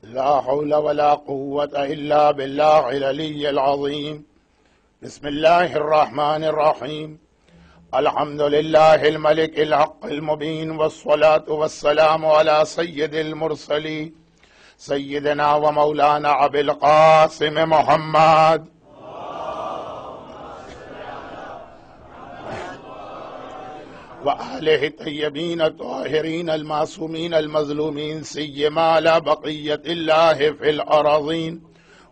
لا حول ولا قوة إلا بالله العلي العظيم. بسم الله الرحمن الرحيم. الحمد لله الملك الحق المبين، والصلاة والسلام على سيد المرسلين سيدنا ومولانا أبي القاسم محمد وآله الطيبين الطاهرين المعصومين المظلومين، سيما على بقية الله في الأراضين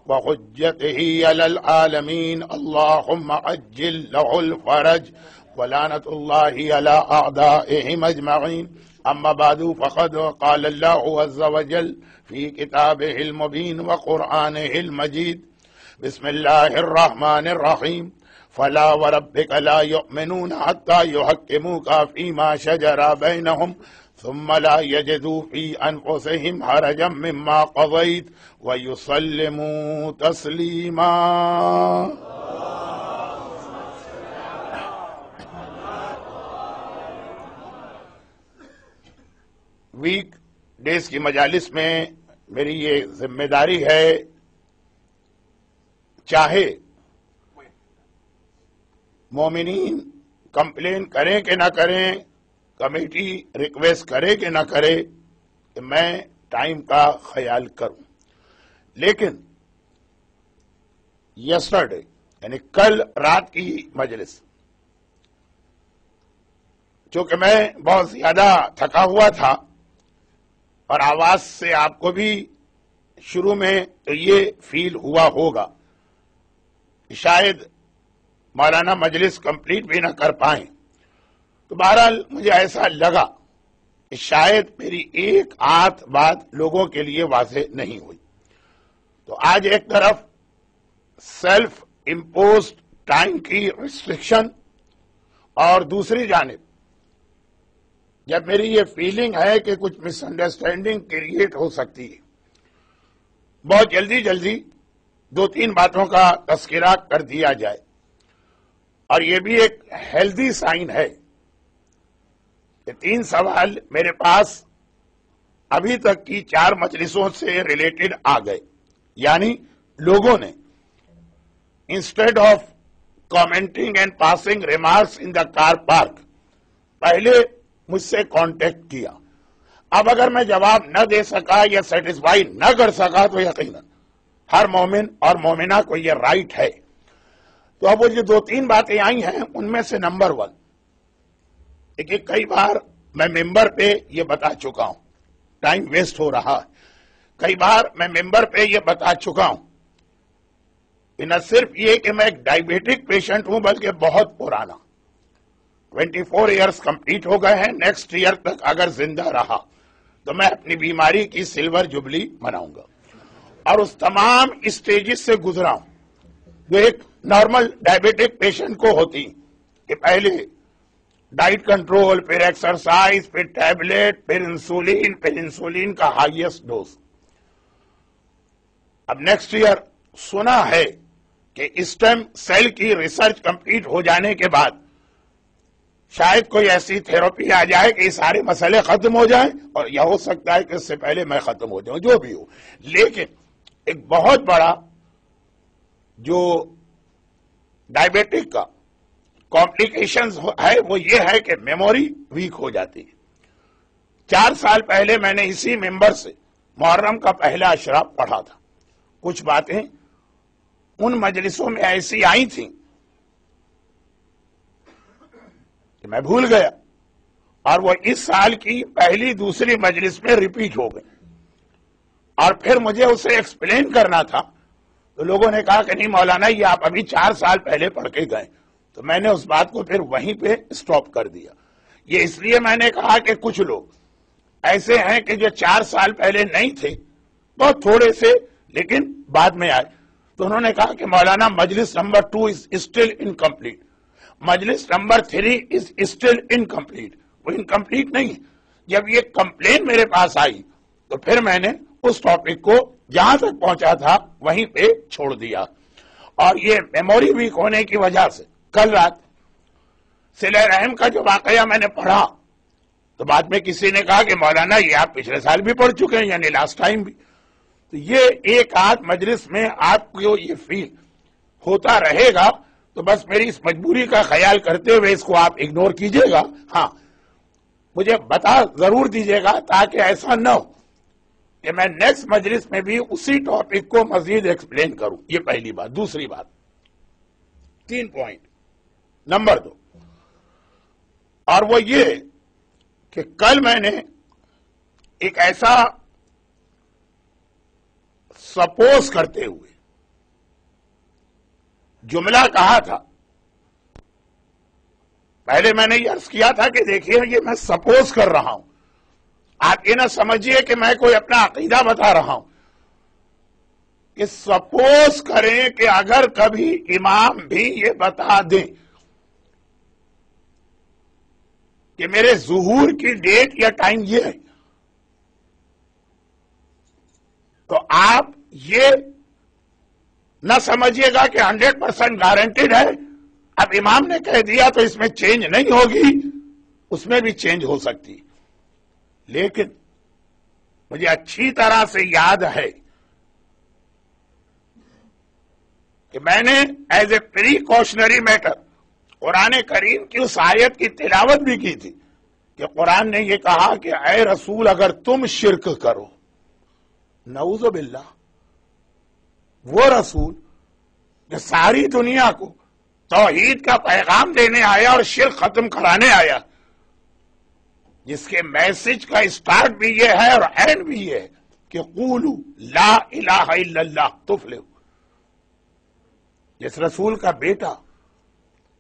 وحجته على العالمين. اللهم عجل له الفرج ولعنة الله على أعدائهم أجمعين. أما بعد، فقد قال الله عز وجل في كتابه المبين وقرآنه المجيد: بسم الله الرحمن الرحيم. فلا وربك لا يؤمنون حتى يحكموك فيما شجر بينهم ثم لا يجدوا في أنفسهم حرجا مما قضيت ويسلموا تسليما. ویک ڈیز کی مجالس میں میری یہ ذمہ داری ہے، چاہے مومنین کمپلین کریں کہ نہ کریں، کمیٹی ریکویسٹ کرے کہ نہ کرے، کہ میں ٹائم کا خیال کروں. لیکن یسٹرڈے یعنی کل رات کی مجلس، چونکہ میں بہت زیادہ تھکا ہوا تھا اور آواز سے آپ کو بھی شروع میں تو یہ فیل ہوا ہوگا کہ شاید مولانا مجلس کمپلیٹ بھی نہ کر پائیں، تو بہرحال مجھے ایسا لگا کہ شاید میری ایک آدھ بات لوگوں کے لیے واضح نہیں ہوئی. تو آج ایک طرف سیلف امپوزڈ ٹائم کی ریسٹرکشن، اور دوسری جانب جب میری یہ فیلنگ ہے کہ کچھ مس انڈرسٹینڈنگ کریٹ ہو سکتی ہے، بہت جلدی دو تین باتوں کا تذکرہ کر دیا جائے. اور یہ بھی ایک ہیلدی سائن ہے کہ 3 سوال میرے پاس ابھی تک کی 4 مجلسوں سے ریلیٹڈ آ گئے. یعنی لوگوں نے instead of commenting and passing remarks in the car park پہلے مجھ سے کانٹیکٹ کیا. اب اگر میں جواب نہ دے سکا یا سیٹسفائی نہ کر سکا تو یقیناً ہر مومن اور مومنہ کو یہ رائٹ ہے. تو اب وہ جو 2-3 باتیں آئی ہیں ان میں سے نمبر 1، دیکھیے کئی بار میں ممبر پہ یہ بتا چکا ہوں، ٹائم ویسٹ ہو رہا ہے. کئی بار میں ممبر پہ یہ بتا چکا ہوں کہ نہ صرف یہ کہ میں ایک ڈائبیٹک پیشنٹ ہوں بلکہ بہت پرانا، 24 ایئرز کمپلیٹ ہو گئے ہیں. نیکسٹ ایئر تک اگر زندہ رہا تو میں اپنی بیماری کی سلور جبلی مناؤں گا، اور اس تمام اسٹیجز سے گزرا ہوں جو ایک نارمل ڈائبیٹک پیشنٹ کو ہوتی، کہ پہلے ڈائٹ کنٹرول، پھر ایکسرسائز، پھر ٹیبلٹ، پھر انسولین کا ہائیسٹ ڈوز. اب نیکسٹ ایئر سنا ہے کہ اسٹیم سیل کی ریسرچ کمپلیٹ ہو جانے کے بعد شاید کوئی ایسی تھراپی آ جائے کہ یہ سارے مسئلے ختم ہو جائیں، اور یہ ہو سکتا ہے کہ اس سے پہلے میں ختم ہو جاؤں، جو بھی ہو. لیکن ایک بہت بڑا جو ڈائبیٹک کا کمپلیکیشنز ہے وہ یہ ہے کہ میموری ویک ہو جاتی ہے. 4 سال پہلے میں نے اسی ممبر سے محرم کا پہلا اشرا پڑھا تھا. کچھ باتیں ان مجلسوں میں ایسی آئی تھیں کہ میں بھول گیا، اور وہ اس سال کی پہلی دوسری مجلس میں ریپیٹ ہو گئی. اور پھر مجھے اسے ایکسپلین کرنا تھا تو لوگوں نے کہا کہ نہیں مولانا یہ آپ ابھی 4 سال پہلے پڑھ کے گئے. تو میں نے اس بات کو پھر وہیں پہ سٹاپ کر دیا. یہ اس لیے میں نے کہا کہ کچھ لوگ ایسے ہیں کہ جو 4 سال پہلے نہیں تھے، بہت تھوڑے سے لیکن بعد میں آئے. تو انہوں نے کہا کہ مولانا مجلس نمبر 2 از اسٹل انکمپلیٹ، مجلس نمبر 3 از اسٹل انکمپلیٹ. وہ انکمپلیٹ نہیں ہے. جب یہ کمپلین میرے پاس آئی تو پھر میں نے اس ٹاپک کو جہاں تک پہنچا تھا وہیں پہ چھوڑ دیا. اور یہ میموری ویک ہونے کی وجہ سے کل رات صلہ رحم کا جو واقعہ میں نے پڑھا تو بعد میں کسی نے کہا کہ مولانا یہ آپ پچھلے سال بھی پڑھ چکے ہیں، یعنی لاسٹ ٹائم بھی. تو یہ ایک آدھ مجلس میں آپ کو یہ فیل ہوتا رہے گا، تو بس میری اس مجبوری کا خیال کرتے ہوئے اس کو آپ اگنور کیجئے گا. ہاں مجھے بتا ضرور دیجئے گا تاکہ ایسا نہ ہو کہ میں نیکسٹ مجلس میں بھی اسی ٹاپک کو مزید ایکسپلین کروں. یہ پہلی بات. دوسری بات، 3 پوائنٹ. نمبر 2، اور وہ یہ کہ کل میں نے ایک ایسا سپوز کرتے ہوئے جملہ کہا تھا. پہلے میں نے یہ عرض کیا تھا کہ دیکھیے یہ میں سپوز کر رہا ہوں، آپ یہ نہ سمجھیے کہ میں کوئی اپنا عقیدہ بتا رہا ہوں، کہ سپوز کریں کہ اگر کبھی امام بھی یہ بتا دیں کہ میرے ظہور کی ڈیٹ یا ٹائم یہ ہے، تو آپ یہ نہ سمجھیے گا کہ 100% گارنٹیڈ ہے. اب امام نے کہہ دیا تو اس میں چینج نہیں ہوگی، اس میں بھی چینج ہو سکتی. لیکن مجھے اچھی طرح سے یاد ہے کہ میں نے ایز اے پریکاشنری میٹر قرآن کریم کی اس آیت کی تلاوت بھی کی تھی کہ قرآن نے یہ کہا کہ اے رسول اگر تم شرک کرو، نعوذ باللہ، وہ رسول جو ساری دنیا کو توحید کا پیغام دینے آیا اور شرک ختم کرانے آیا، جس کے میسج کا اسٹارٹ بھی یہ ہے اور اینڈ بھی یہ ہے کہ قولوا لا الہ الا اللہ تفلحوا. جس رسول کا بیٹا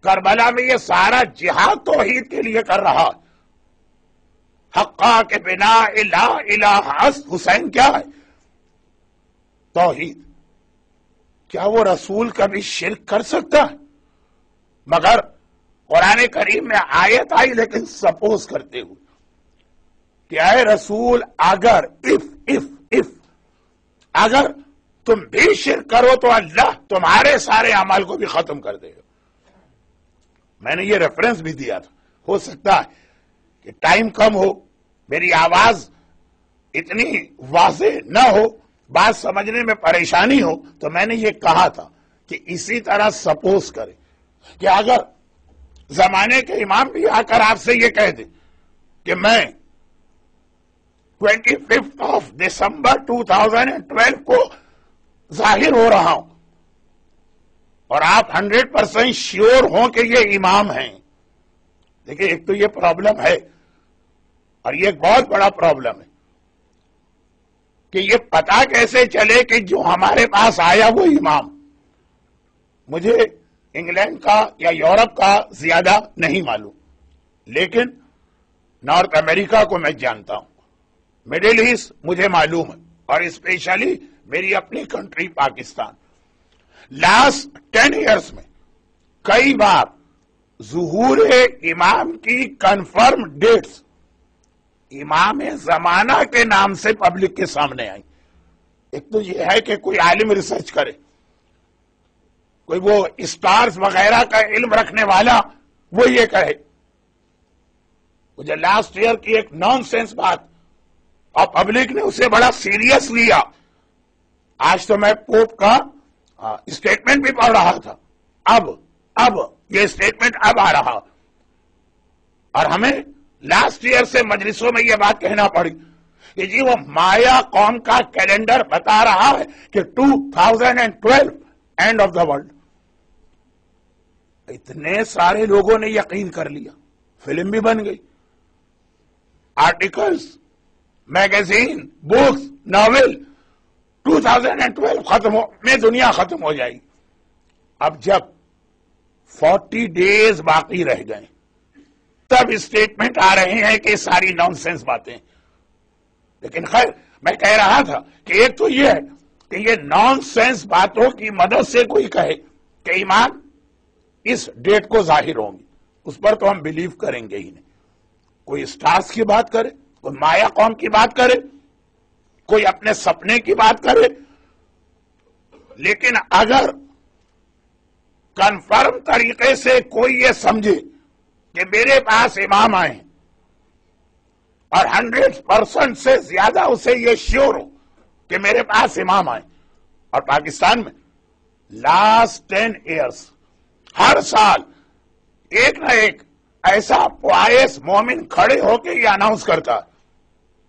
کربلا میں یہ سارا جہاد توحید کے لیے کر رہا، حقا کے بنا لا الہ حسین کیا ہے؟ توحید. کیا وہ رسول کبھی شرک کر سکتا ہے؟ مگر قرآن کریم میں آیت آئی لیکن سپوز کرتے ہوئے کہ اے رسول اگر اگر تم بھی شرک کرو تو اللہ تمہارے سارے اعمال کو بھی ختم کر دے گا. میں نے یہ ریفرنس بھی دیا تھا. ہو سکتا ہے کہ ٹائم کم ہو، میری آواز اتنی واضح نہ ہو، بات سمجھنے میں پریشانی ہو، تو میں نے یہ کہا تھا کہ اسی طرح سپوز کرے کہ اگر زمانے کے امام بھی آ کر آپ سے یہ کہہ دیں کہ میں 25 دسمبر 2012 کو ظاہر ہو رہا ہوں، اور آپ 100% شیور ہوں کہ یہ امام ہیں. دیکھیں ایک تو یہ پرابلم ہے، اور یہ ایک بہت بڑا پرابلم ہے کہ یہ پتا کیسے چلے کہ جو ہمارے پاس آیا وہ امام. مجھے انگلینڈ کا یا یورپ کا زیادہ نہیں معلوم، لیکن نارتھ امریکہ کو میں جانتا ہوں، مڈل ایسٹ مجھے معلوم ہے، اور اسپیشلی میری اپنی کنٹری پاکستان. لاسٹ 10 ایئرس میں کئی بار ظہور امام کی کنفرم ڈیٹس امام زمانہ کے نام سے پبلک کے سامنے آئی. ایک تو یہ ہے کہ کوئی عالم ریسرچ کرے، کوئی وہ اسٹارز وغیرہ کا علم رکھنے والا وہ یہ کہے. مجھے لاسٹ ایئر کی ایک نان سینس بات اور پبلک نے اسے بڑا سیریس لیا. آج تو میں پوپ کا اسٹیٹمنٹ بھی پڑھ رہا تھا، اب یہ اسٹیٹمنٹ اب آ رہا، اور ہمیں لاسٹ ایئر سے مجلسوں میں یہ بات کہنا پڑی کہ جی وہ مایا قوم کا کیلنڈر بتا رہا ہے کہ 2012 اینڈ آف دا ورلڈ. اتنے سارے لوگوں نے یقین کر لیا، فلم بھی بن گئی، آرٹیکلز، میگزین، بکس، ناول. 2012 ختم میں دنیا ختم ہو جائے گی. اب جب 40 days باقی رہ گئے تب اسٹیٹمنٹ آ رہے ہیں کہ ساری نان سینس باتیں. لیکن خیر میں کہہ رہا تھا کہ ایک تو یہ ہے کہ یہ نان سینس باتوں کی مدد سے کوئی کہے کہ ایمان اس ڈیٹ کو ظاہر ہوں گی، اس پر تو ہم بلیو کریں گے ہی نہیں. کوئی اسٹارز کی بات کرے، کوئی مایا قوم کی بات کرے، کوئی اپنے سپنے کی بات کرے، لیکن اگر کنفرم طریقے سے کوئی یہ سمجھے کہ میرے پاس امام آئے اور 100% سے زیادہ اسے یہ شیور ہو کہ میرے پاس امام آئے. اور پاکستان میں لاسٹ 10 ایئرس ہر سال ایک نہ ایک ایسا پوائس مومن کھڑے ہو کے یہ اناؤنس کرتا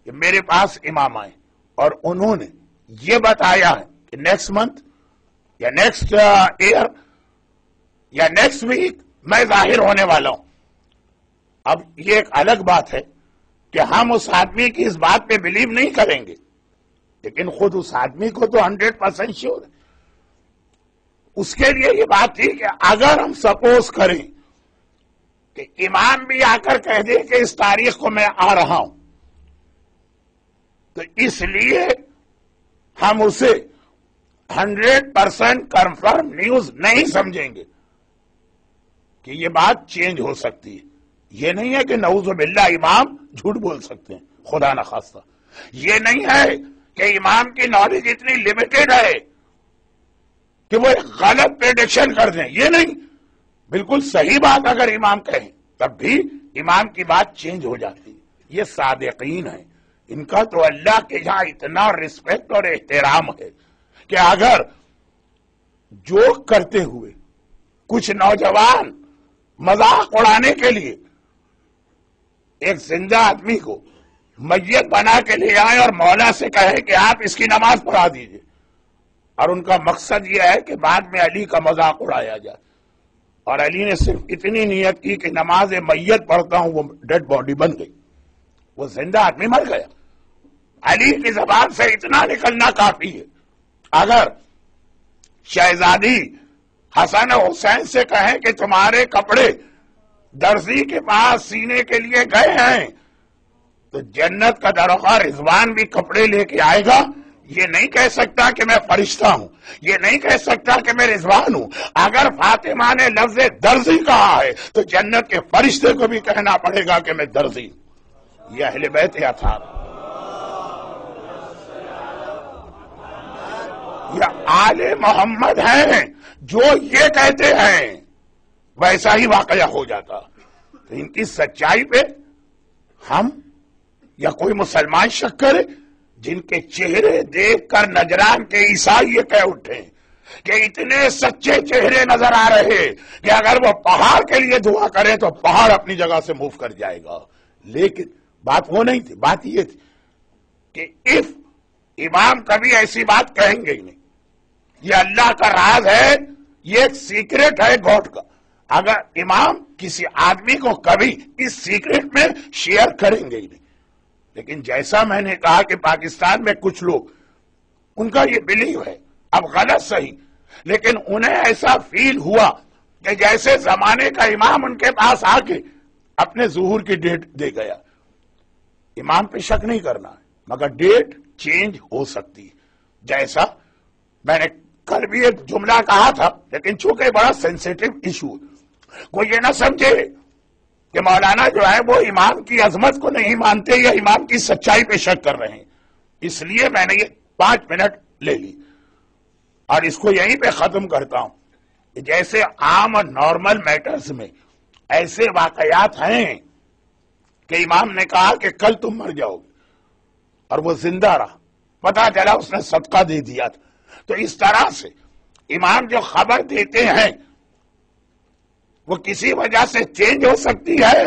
کہ میرے پاس امام آئے، اور انہوں نے یہ بتایا ہے کہ نیکسٹ منتھ یا نیکسٹ ایئر یا نیکسٹ ویک میں ظاہر ہونے والا ہوں. اب یہ ایک الگ بات ہے کہ ہم اس آدمی کی اس بات پہ بلیو نہیں کریں گے، لیکن خود اس آدمی کو تو 100% شیور ہے. اس کے لیے یہ بات تھی کہ اگر ہم سپوز کریں کہ امام بھی آ کر کہہ دے کہ اس تاریخ کو میں آ رہا ہوں، تو اس لیے ہم اسے 100% کنفرم نیوز نہیں سمجھیں گے کہ یہ بات چینج ہو سکتی ہے. یہ نہیں ہے کہ نعوذ باللہ امام جھوٹ بول سکتے ہیں، خدا نخواستہ. یہ نہیں ہے کہ امام کی نالج اتنی لمیٹڈ ہے کہ وہ ایک غلط پریڈکشن کر دیں. یہ نہیں، بالکل صحیح بات اگر امام کہیں تب بھی امام کی بات چینج ہو جاتی ہے. یہ صادقین ہیں، ان کا تو اللہ کے یہاں اتنا رسپیکٹ اور احترام ہے کہ اگر جوک کرتے ہوئے کچھ نوجوان مذاق اڑانے کے لیے ایک زندہ آدمی کو میت بنا کے لے آئے اور مولا سے کہے کہ آپ اس کی نماز پڑھا دیجئے، اور ان کا مقصد یہ ہے کہ بعد میں علی کا مذاق اڑایا جائے، اور علی نے صرف اتنی نیت کی کہ نماز میت پڑھتا ہوں، وہ ڈیڈ باڈی بن گئی، وہ زندہ آدمی مر گیا. علی کی زبان سے اتنا نکلنا کافی ہے. اگر شہزادی حسن و حسین سے کہیں کہ تمہارے کپڑے درزی کے پاس سینے کے لیے گئے ہیں، تو جنت کا دروغہ رضوان بھی کپڑے لے کے آئے گا. یہ نہیں کہہ سکتا کہ میں فرشتہ ہوں، یہ نہیں کہہ سکتا کہ میں رضوان ہوں. اگر فاطمہ نے لفظ درزی کہا ہے تو جنت کے فرشتے کو بھی کہنا پڑے گا کہ میں درزی ہوں. یہ اہل بیت اطہار، یہ آل محمد ہیں جو یہ کہتے ہیں ویسا ہی واقعہ ہو جاتا. تو ان کی سچائی پہ ہم یا کوئی مسلمان شک کرے؟ جن کے چہرے دیکھ کر نجران کے عیسائی یہ کہہ اٹھے کہ اتنے سچے چہرے نظر آ رہے کہ اگر وہ پہاڑ کے لیے دعا کرے تو پہاڑ اپنی جگہ سے موو کر جائے گا. لیکن بات وہ نہیں تھی، بات یہ تھی کہ if امام کبھی ایسی بات کہیں گے ہی نہیں. یہ اللہ کا راز ہے، یہ ایک سیکرٹ ہے گاڈ کا. اگر امام کسی آدمی کو کبھی اس سیکرٹ میں شیئر کریں گے ہی نہیں. لیکن جیسا میں نے کہا کہ پاکستان میں کچھ لوگ، ان کا یہ بلیو ہے، اب غلط صحیح، لیکن انہیں ایسا فیل ہوا کہ جیسے زمانے کا امام ان کے پاس آ کے اپنے ظہور کی ڈیٹ دے گیا. امام پہ شک نہیں کرنا ہے، مگر ڈیٹ چینج ہو سکتی ہے. جیسا میں نے کل بھی ایک جملہ کہا تھا، لیکن چونکہ بڑا سینسیٹیو ایشو ہے، کوئی یہ نہ سمجھے کہ مولانا جو ہے وہ امام کی عظمت کو نہیں مانتے یا امام کی سچائی پہ شک کر رہے ہیں. اس لیے میں نے یہ 5 منٹ لے لی اور اس کو یہیں پہ ختم کرتا ہوں کہ جیسے عام اور نارمل میٹرز میں ایسے واقعات ہیں کہ امام نے کہا کہ کل تم مر جاؤ گے اور وہ زندہ رہا، پتا چلا اس نے صدقہ دے دیا تھا. تو اس طرح سے امام جو خبر دیتے ہیں وہ کسی وجہ سے چینج ہو سکتی ہے.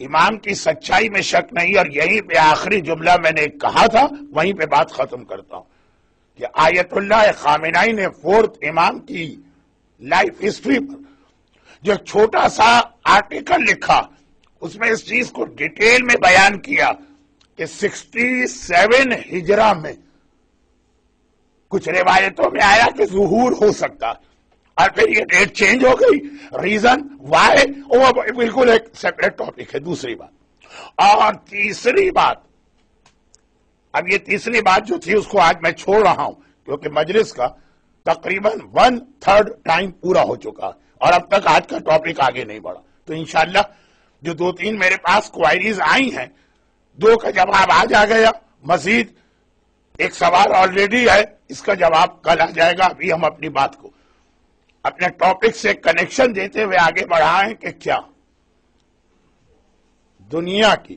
امام کی سچائی میں شک نہیں. اور یہیں پہ آخری جملہ میں نے کہا تھا، وہیں پہ بات ختم کرتا ہوں کہ آیت اللہ خامنائی نے 4th امام کی لائف ہسٹری پر جو ایک چھوٹا سا آرٹیکل لکھا، اس میں اس چیز کو ڈیٹیل میں بیان کیا کہ 67 ہجرہ میں کچھ روایتوں میں آیا کہ ظہور ہو سکتا، اور پھر یہ ڈیٹ چینج ہو گئی. ریزن وائی وہ بالکل ایک سیپریٹ ٹاپک ہے. دوسری بات اور تیسری بات، اب یہ تیسری بات جو تھی اس کو آج میں چھوڑ رہا ہوں کیونکہ مجلس کا تقریباً 1/3 ٹائم پورا ہو چکا اور اب تک آج کا ٹاپک آگے نہیں بڑھا. تو انشاءاللہ جو 2-3 میرے پاس کوائریز آئی ہیں، 2 کا جواب آج آ گیا، مزید ایک سوال آلریڈی ہے، اس کا جواب کل آ جائے گا. ابھی ہم اپنی بات کو اپنے ٹاپک سے کنیکشن دیتے ہوئے آگے بڑھائیں کہ کیا دنیا کی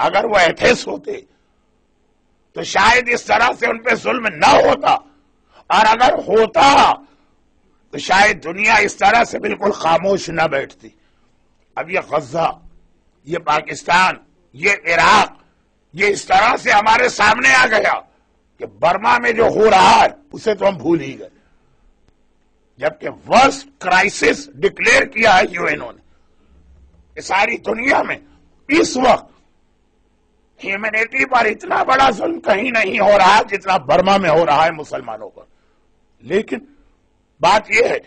اگر وہ ایتھیس ہوتے تو شاید اس طرح سے ان پہ ظلم نہ ہوتا، اور اگر ہوتا تو شاید دنیا اس طرح سے بالکل خاموش نہ بیٹھتی۔ اب یہ غزہ، یہ پاکستان، یہ عراق، یہ اس طرح سے ہمارے سامنے آ گیا کہ برما میں جو ہو رہا ہے اسے تو ہم بھول ہی گئے، جبکہ ورسٹ کرائسس ڈکلیئر کیا ہے یو این او نے۔ ساری دنیا میں اس وقت ہیومینٹی پر اتنا بڑا ظلم کہیں نہیں ہو رہا جتنا برما میں ہو رہا ہے مسلمانوں پر۔ لیکن بات یہ ہے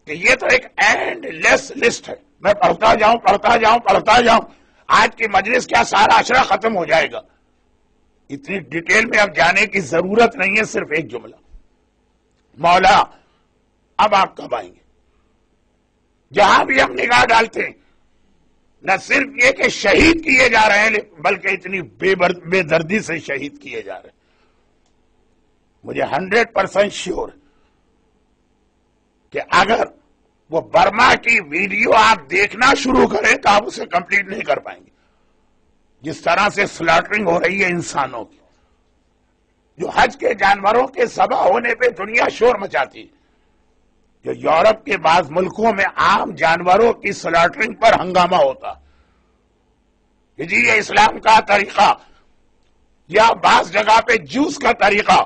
کہ یہ تو ایک اینڈ لیس لسٹ ہے، میں پڑھتا جاؤں، آج کی مجلس کیا سارا عشرہ ختم ہو جائے گا، اتنی ڈیٹیل میں اب جانے کی ضرورت نہیں ہے، صرف ایک جملہ، مولا اب آپ کب آئیں گے؟ جہاں بھی ہم نگاہ ڈالتے ہیں نہ صرف یہ کہ شہید کیے جا رہے ہیں بلکہ اتنی بے دردی سے شہید کیے جا رہے ہیں۔ مجھے 100% شیور کہ اگر وہ برما کی ویڈیو آپ دیکھنا شروع کریں تو آپ اسے کمپلیٹ نہیں کر پائیں گے، جس طرح سے سلاٹرنگ ہو رہی ہے انسانوں کی، جو حج کے جانوروں کے ذبح ہونے پہ دنیا شور مچاتی ہے، جو یورپ کے بعض ملکوں میں عام جانوروں کی سلاٹرنگ پر ہنگامہ ہوتا کہ جی یہ اسلام کا طریقہ، یا بعض جگہ پہ جوس کا طریقہ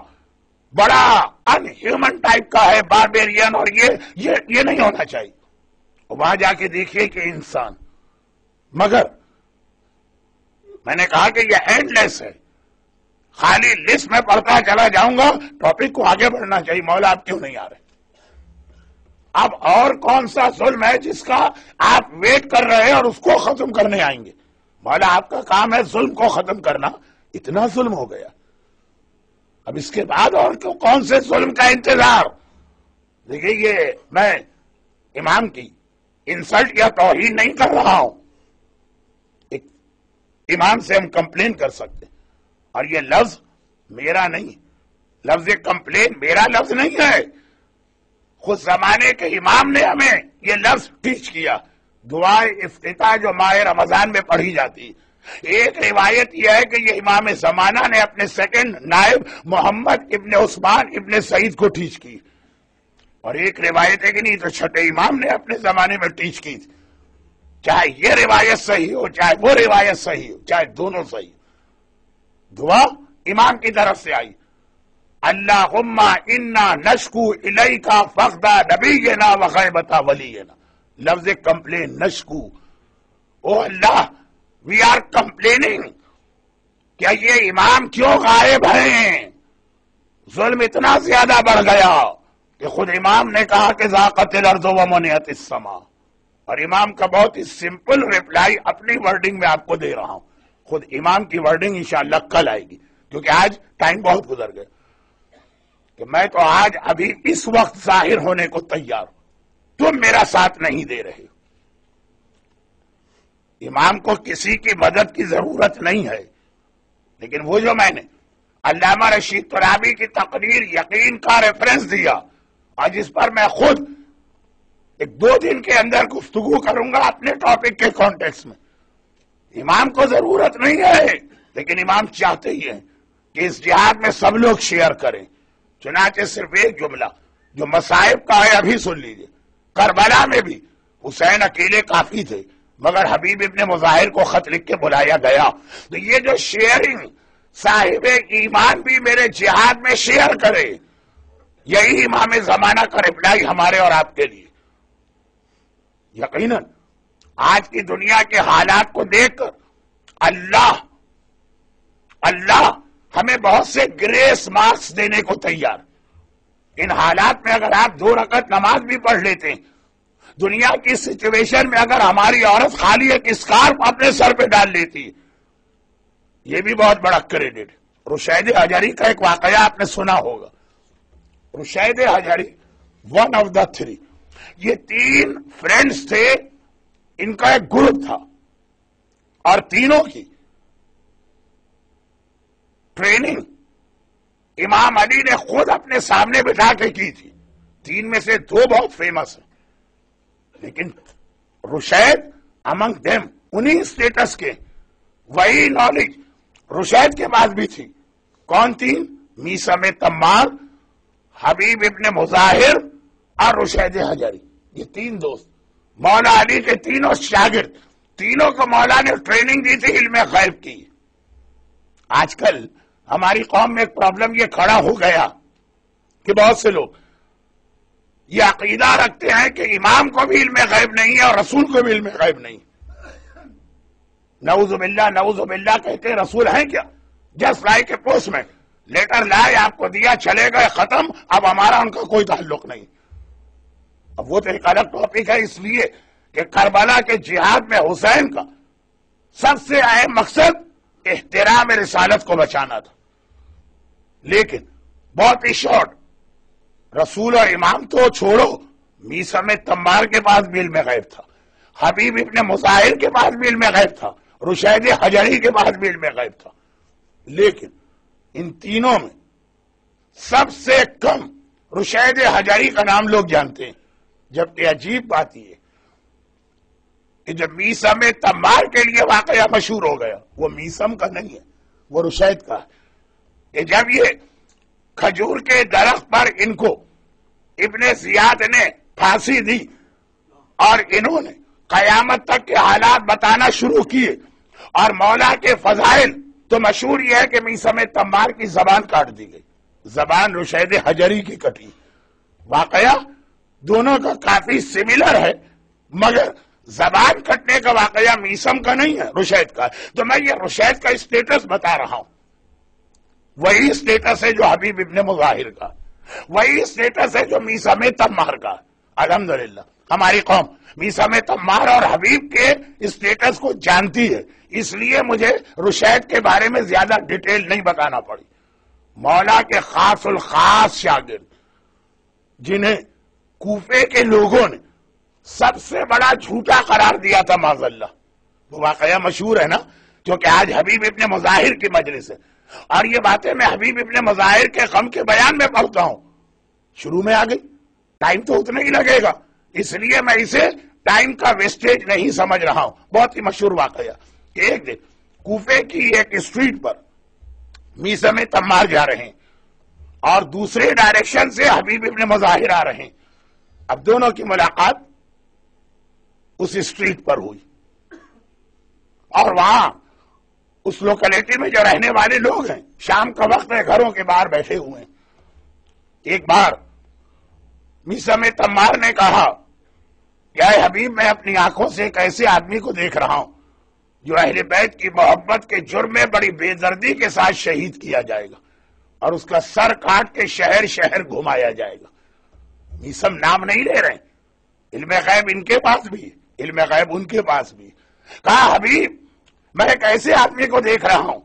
بڑا ان ہیومن ٹائپ کا ہے، باربیرین، اور یہ نہیں ہونا چاہیے۔ وہاں جا کے دیکھیے کہ انسان، مگر میں نے کہا کہ یہ اینڈ لیس ہے، خالی لسٹ میں پڑھتا چلا جاؤں گا، ٹاپک کو آگے بڑھنا چاہیے۔ مولا آپ کیوں نہیں آ رہے؟ اب اور کون سا ظلم ہے جس کا آپ ویٹ کر رہے ہیں اور اس کو ختم کرنے آئیں گے؟ مولا آپ کا کام ہے ظلم کو ختم کرنا، اتنا ظلم ہو گیا، اب اس کے بعد اور کون سے ظلم کا انتظار؟ دیکھیے یہ میں امام کی انسلٹ یا توہین نہیں کر رہا ہوں، ایک امام سے ہم کمپلین کر سکتے ہیں، اور یہ لفظ میرا نہیں، لفظ کمپلین میرا لفظ نہیں ہے، خود زمانے کے امام نے ہمیں یہ لفظ ٹیچ کیا، دعائے افتتاح جو ماہ رمضان میں پڑھی جاتی۔ ایک روایت یہ ہے کہ یہ امام زمانہ نے اپنے سیکنڈ نائب محمد ابن عثمان ابن سعید کو ٹیچ کی، اور ایک روایت ہے کہ نہیں تو چھٹے امام نے اپنے زمانے میں ٹیچ کی تھی۔ چاہے یہ روایت صحیح ہو، چاہے وہ روایت صحیح ہو، چاہے دونوں صحیح ہو، دعا امام کی طرف سے آئی، اللہم انا نشکو الیکا فقد نبینا وغیبت ولینا، لفظ کمپلین نشکو، او اللہ وی آر کمپلیننگ، کیا یہ امام کیوں غائب ہیں؟ ظلم اتنا زیادہ بڑھ گیا کہ خود امام نے کہا کہ ذاقت الارض ومنعت السماء، اور امام کا بہت ہی سمپل ریپلائی اپنی ورڈنگ میں آپ کو دے رہا ہوں، خود امام کی ورڈنگ انشاءاللہ کل آئے گی، کیونکہ آج ٹائم بہت گزر گیا، کہ میں تو آج ابھی اس وقت ظاہر ہونے کو تیار ہوں، تم میرا ساتھ نہیں دے رہے۔ امام کو کسی کی مدد کی ضرورت نہیں ہے، لیکن وہ جو میں نے علامہ رشید ترابی کی تقریر یقین کا ریفرنس دیا، اور جس پر میں خود 1-2 دن کے اندر گفتگو کروں گا اپنے ٹاپک کے کانٹیکس میں، امام کو ضرورت نہیں ہے، لیکن امام چاہتے ہی ہیں کہ اس جہاد میں سب لوگ شیئر کریں۔ چنانچہ صرف ایک جملہ جو مصائب کا ہے ابھی سن لیجئے، کربلا میں بھی حسین اکیلے کافی تھے، مگر حبیب ابن مظاہر کو خط لکھ کے بلایا گیا، تو یہ جو شیئرنگ، صاحب ایمان بھی میرے جہاد میں شیئر کرے، یہی امام زمانہ کا رپلائی ہمارے اور آپ کے لیے۔ یقیناً آج کی دنیا کے حالات کو دیکھ کر اللہ ہمیں بہت سے گریس مارکس دینے کو تیار۔ ان حالات میں اگر آپ 2 رکعت نماز بھی پڑھ لیتے ہیں، دنیا کی سچویشن میں اگر ہماری عورت خالی ایک اسکارف اپنے سر پہ ڈال لیتی، یہ بھی بہت بڑا کریڈٹ۔ رشید حجری کا ایک واقعہ آپ نے سنا ہوگا، رشید حجری ون آف دا 3، یہ 3 فرینڈز تھے، ان کا ایک گروپ تھا، اور تینوں کی ٹریننگ امام علی نے خود اپنے سامنے بٹھا کے کی تھی۔ 3 میں سے 2 بہت فیمس ہیں، لیکن رشید امنگ دیم انہی سٹیٹس کے، وہی نالج رشید کے پاس بھی تھی. کون تین؟ میثم تمار، حبیب ابن مظاہر اور رشید حجری. یہ تین دوست مولا علی کے تینوں شاگرد، تینوں کو مولا نے ٹریننگ دی تھی علم غیب کی. آج کل ہماری قوم میں ایک پرابلم یہ کھڑا ہو گیا کہ بہت سے لوگ یہ عقیدہ رکھتے ہیں کہ امام کو بھی علم غیب نہیں ہے اور رسول کو بھی علم غیب نہیں. نعوذ باللہ نعوذ باللہ کہتے ہیں رسول ہیں کیا؟ Just like a postman, letter لائے آپ کو دیا چلے گئے ختم، اب ہمارا ان کا کوئی تعلق نہیں. اب وہ تو ایک الگ ٹاپک ہے، اس لیے کہ کربلا کے جہاد میں حسین کا سب سے اہم مقصد احترام رسالت کو بچانا تھا. لیکن بہت ہی شارٹ، رسول اور امام تو چھوڑو، میثم تمار کے پاس بھی علم غیب تھا، حبیب ابن مظاہر کے پاس بھی علم غیب تھا، رشید حجری کے پاس بھی علم غیب تھا. لیکن ان تینوں میں سب سے کم رشید حجری کا نام لوگ جانتے ہیں. جبکہ عجیب بات یہ کہ جب میثم تمار کے لیے واقعہ مشہور ہو گیا، وہ میثم کا نہیں ہے، وہ رشید کا ہے. کہ جب یہ کھجور کے درخت پر ان کو ابن زیاد نے پھانسی دی اور انہوں نے قیامت تک کے حالات بتانا شروع کیے اور مولا کے فضائل، تو مشہور یہ ہے کہ میثم تمار کی زبان کاٹ دی گئی، زبان رشید حجری کی کٹی. واقعہ دونوں کا کافی سملر ہے، مگر زبان کٹنے کا واقعہ میثم کا نہیں ہے، رشید کا ہے. تو میں یہ رشید کا اسٹیٹس بتا رہا ہوں. وہی اسٹیٹس ہے جو حبیب ابن مظاہر کا، وہی اسٹیٹس ہے جو میثم تمار کا. الحمدللہ ہماری قوم میثم تمار اور حبیب کے اسٹیٹس کو جانتی ہے، اس لیے مجھے رشید کے بارے میں زیادہ ڈیٹیل نہیں بتانا پڑی. مولا کے خاص الخاص شاگرد جنہیں کوفے کے لوگوں نے سب سے بڑا جھوٹا قرار دیا تھا معاذ اللہ، وہ واقعہ مشہور ہے نا، کیونکہ آج حبیب ابن مظاہر کی مجلس ہے اور یہ باتیں میں حبیب ابن مظاہر کے غم کے بیان میں پڑھتا ہوں. شروع میں آ گئی، ٹائم تو اتنا ہی لگے گا، اس لیے میں اسے ٹائم کا ویسٹیج نہیں سمجھ رہا ہوں. بہت ہی مشہور واقعہ کہ ایک دن کوفے کی ایک اسٹریٹ پر میثم تمار جا رہے ہیں اور دوسرے ڈائریکشن سے حبیب ابن مظاہر آ رہے ہیں. اب دونوں کی ملاقات اس اسٹریٹ پر ہوئی اور وہاں اس لوکیلٹی میں جو رہنے والے لوگ ہیں، شام کا وقت ہے، گھروں کے باہر بیٹھے ہوئے ہیں. ایک بار میثم تمار نے کہا کہ اے حبیب، میں اپنی آنکھوں سے ایک ایسے آدمی کو دیکھ رہا ہوں جو اہل بیت کی محبت کے جرم میں بڑی بے دردی کے ساتھ شہید کیا جائے گا اور اس کا سر کاٹ کے شہر شہر گھمایا جائے گا. میثم نام نہیں لے رہے، علم غیب ان کے پاس بھی، علم غیب ان کے پاس بھی. کہا حبیب، میں ایک ایسے آدمی کو دیکھ رہا ہوں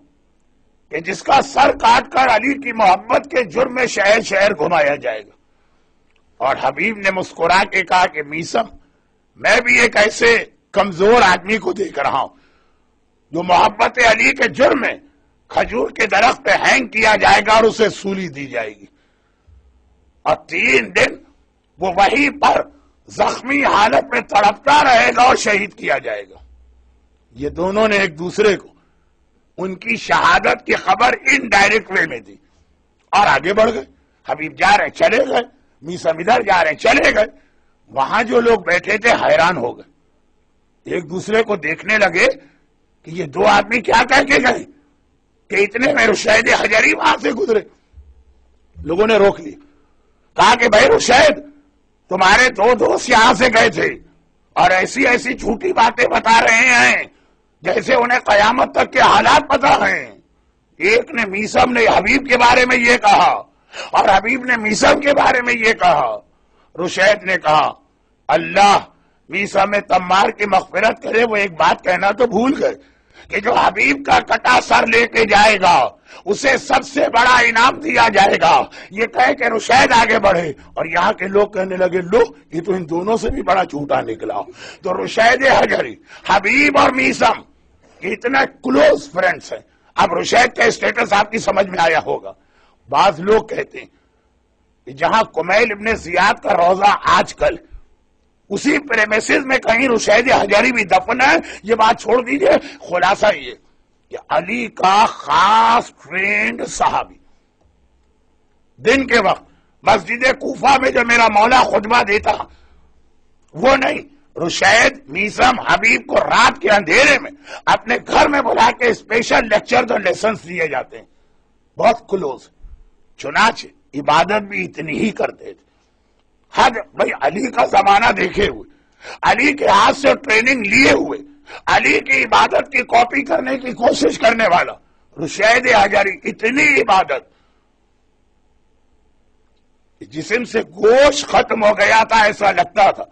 کہ جس کا سر کاٹ کر علی کی محبت کے جرم میں شہر شہر گھمایا جائے گا. اور حبیب نے مسکرا کے کہا کہ میثم، میں بھی ایک ایسے کمزور آدمی کو دیکھ رہا ہوں جو محبت علی کے جرم میں کھجور کے درخت پہ ہینگ کیا جائے گا اور اسے سولی دی جائے گی اور 3 دن وہ وہیں پر زخمی حالت میں تڑپتا رہے گا اور شہید کیا جائے گا. یہ دونوں نے ایک دوسرے کو ان کی شہادت کی خبر انڈائریکٹ وے میں دی اور آگے بڑھ گئے. حبیب جا رہے چلے گئے، میثم ادھر جا رہے چلے گئے. وہاں جو لوگ بیٹھے تھے حیران ہو گئے، ایک دوسرے کو دیکھنے لگے کہ یہ 2 آدمی کیا کہہ کے گئے کہ اتنے میں رشید حجری وہاں سے گزرے. لوگوں نے روک لی، کہا کہ بھائی رشید، تمہارے 2 دوست یہاں سے گئے تھے اور ایسی ایسی جھوٹی باتیں بتا رہے ہیں جیسے انہیں قیامت تک کے حالات پتا ہیں. ایک نے میثم نے حبیب کے بارے میں یہ کہا اور حبیب نے میثم کے بارے میں یہ کہا. رشید نے کہا اللہ میثم تمار کی مغفرت کرے، وہ ایک بات کہنا تو بھول گئے کہ جو حبیب کا کٹا سر لے کے جائے گا اسے سب سے بڑا انعام دیا جائے گا. یہ کہہ کہ رشید آگے بڑھے اور یہاں کے لوگ کہنے لگے لو یہ تو ان دونوں سے بھی بڑا جھوٹا نکلا. تو رشید حجری، حبیب اور میثم اتنا کلوز فرینڈز ہیں. اب رشید کا اسٹیٹس آپ کی سمجھ میں آیا ہوگا. بعض لوگ کہتے ہیں کہ جہاں کمیل ابن زیاد کا روضہ آج کل، اسی پریمیسز میں کہیں رشید حجری بھی دفن ہے. یہ بات چھوڑ دیجئے، خلاصہ یہ کہ علی کا خاص ٹرینڈ صحابی دن کے وقت مسجد کوفہ میں جو میرا مولا خطبہ دیتا وہ نہیں، رشید، میثم، حبیب کو رات کے اندھیرے میں اپنے گھر میں بلا کے اسپیشل لیکچر اور لیسنس دیے جاتے ہیں، بہت کلوز۔ چنانچہ عبادت بھی اتنی ہی کرتے تھے، حد بھائی علی کا زمانہ دیکھے ہوئے، علی کے ہاتھ سے ٹریننگ لیے ہوئے، علی کی عبادت کی کاپی کرنے کی کوشش کرنے والا رشید حجری، اتنی عبادت جسم سے گوشت ختم ہو گیا تھا، ایسا لگتا تھا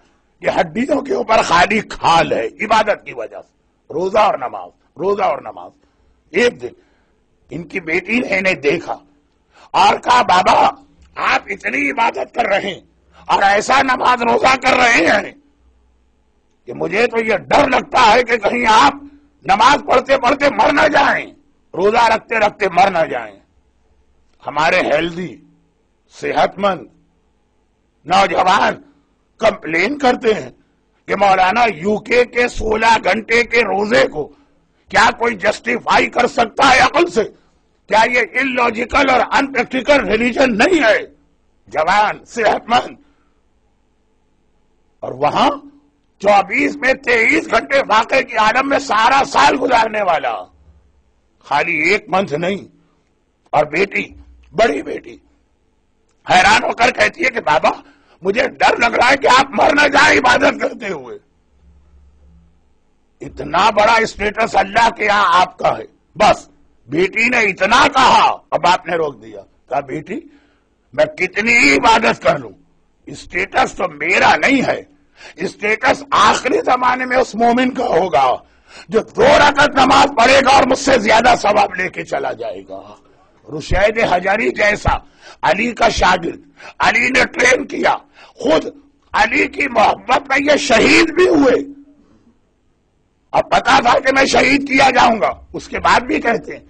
کہ ہڈیوں کے اوپر خالی کھال ہے عبادت کی وجہ سے، روزہ اور نماز، روزہ اور نماز۔ ایک دن ان کی بیٹی نے انہیں دیکھا اور کہا بابا آپ اتنی عبادت کر رہے ہیں اور ایسا نماز روزہ کر رہے ہیں کہ مجھے تو یہ ڈر لگتا ہے کہ کہیں آپ نماز پڑھتے پڑھتے مر نہ جائیں، روزہ رکھتے رکھتے مر نہ جائیں۔ ہمارے ہیلدی صحت مند نوجوان کمپلین کرتے ہیں کہ مولانا یو کے 16 گھنٹے کے روزے کو کیا کوئی جسٹیفائی کر سکتا ہے عقل سے؟ کیا یہ ان لاجیکل اور ان پریکٹیکل ریلیجن نہیں ہے؟ جوان صحت مند، اور وہاں 24 میں 23 گھنٹے واقعے کی عالم میں سارا سال گزارنے والا، خالی ایک منتھ نہیں۔ اور بیٹی، بڑی بیٹی حیران ہو کر کہتی ہے کہ بابا مجھے ڈر لگ رہا ہے کہ آپ مر نہ جائیں عبادت کرتے ہوئے۔ اتنا بڑا اسٹیٹس اللہ کے یہاں آپ کا ہے۔ بس بیٹی نے اتنا کہا، اب آپ نے روک دیا، کہا بیٹی میں کتنی ہی عبادت کر لوں، اسٹیٹس تو میرا نہیں ہے، اسٹیٹس آخری زمانے میں اس مومن کا ہوگا جو 2 رکعت نماز پڑھے گا اور مجھ سے زیادہ ثواب لے کے چلا جائے گا۔ رشید حجری جیسا علی کا شاگرد، علی نے ٹرین کیا، خود علی کی محبت میں یہ شہید بھی ہوئے، اب پتا تھا کہ میں شہید کیا جاؤں گا، اس کے بعد بھی کہتے ہیں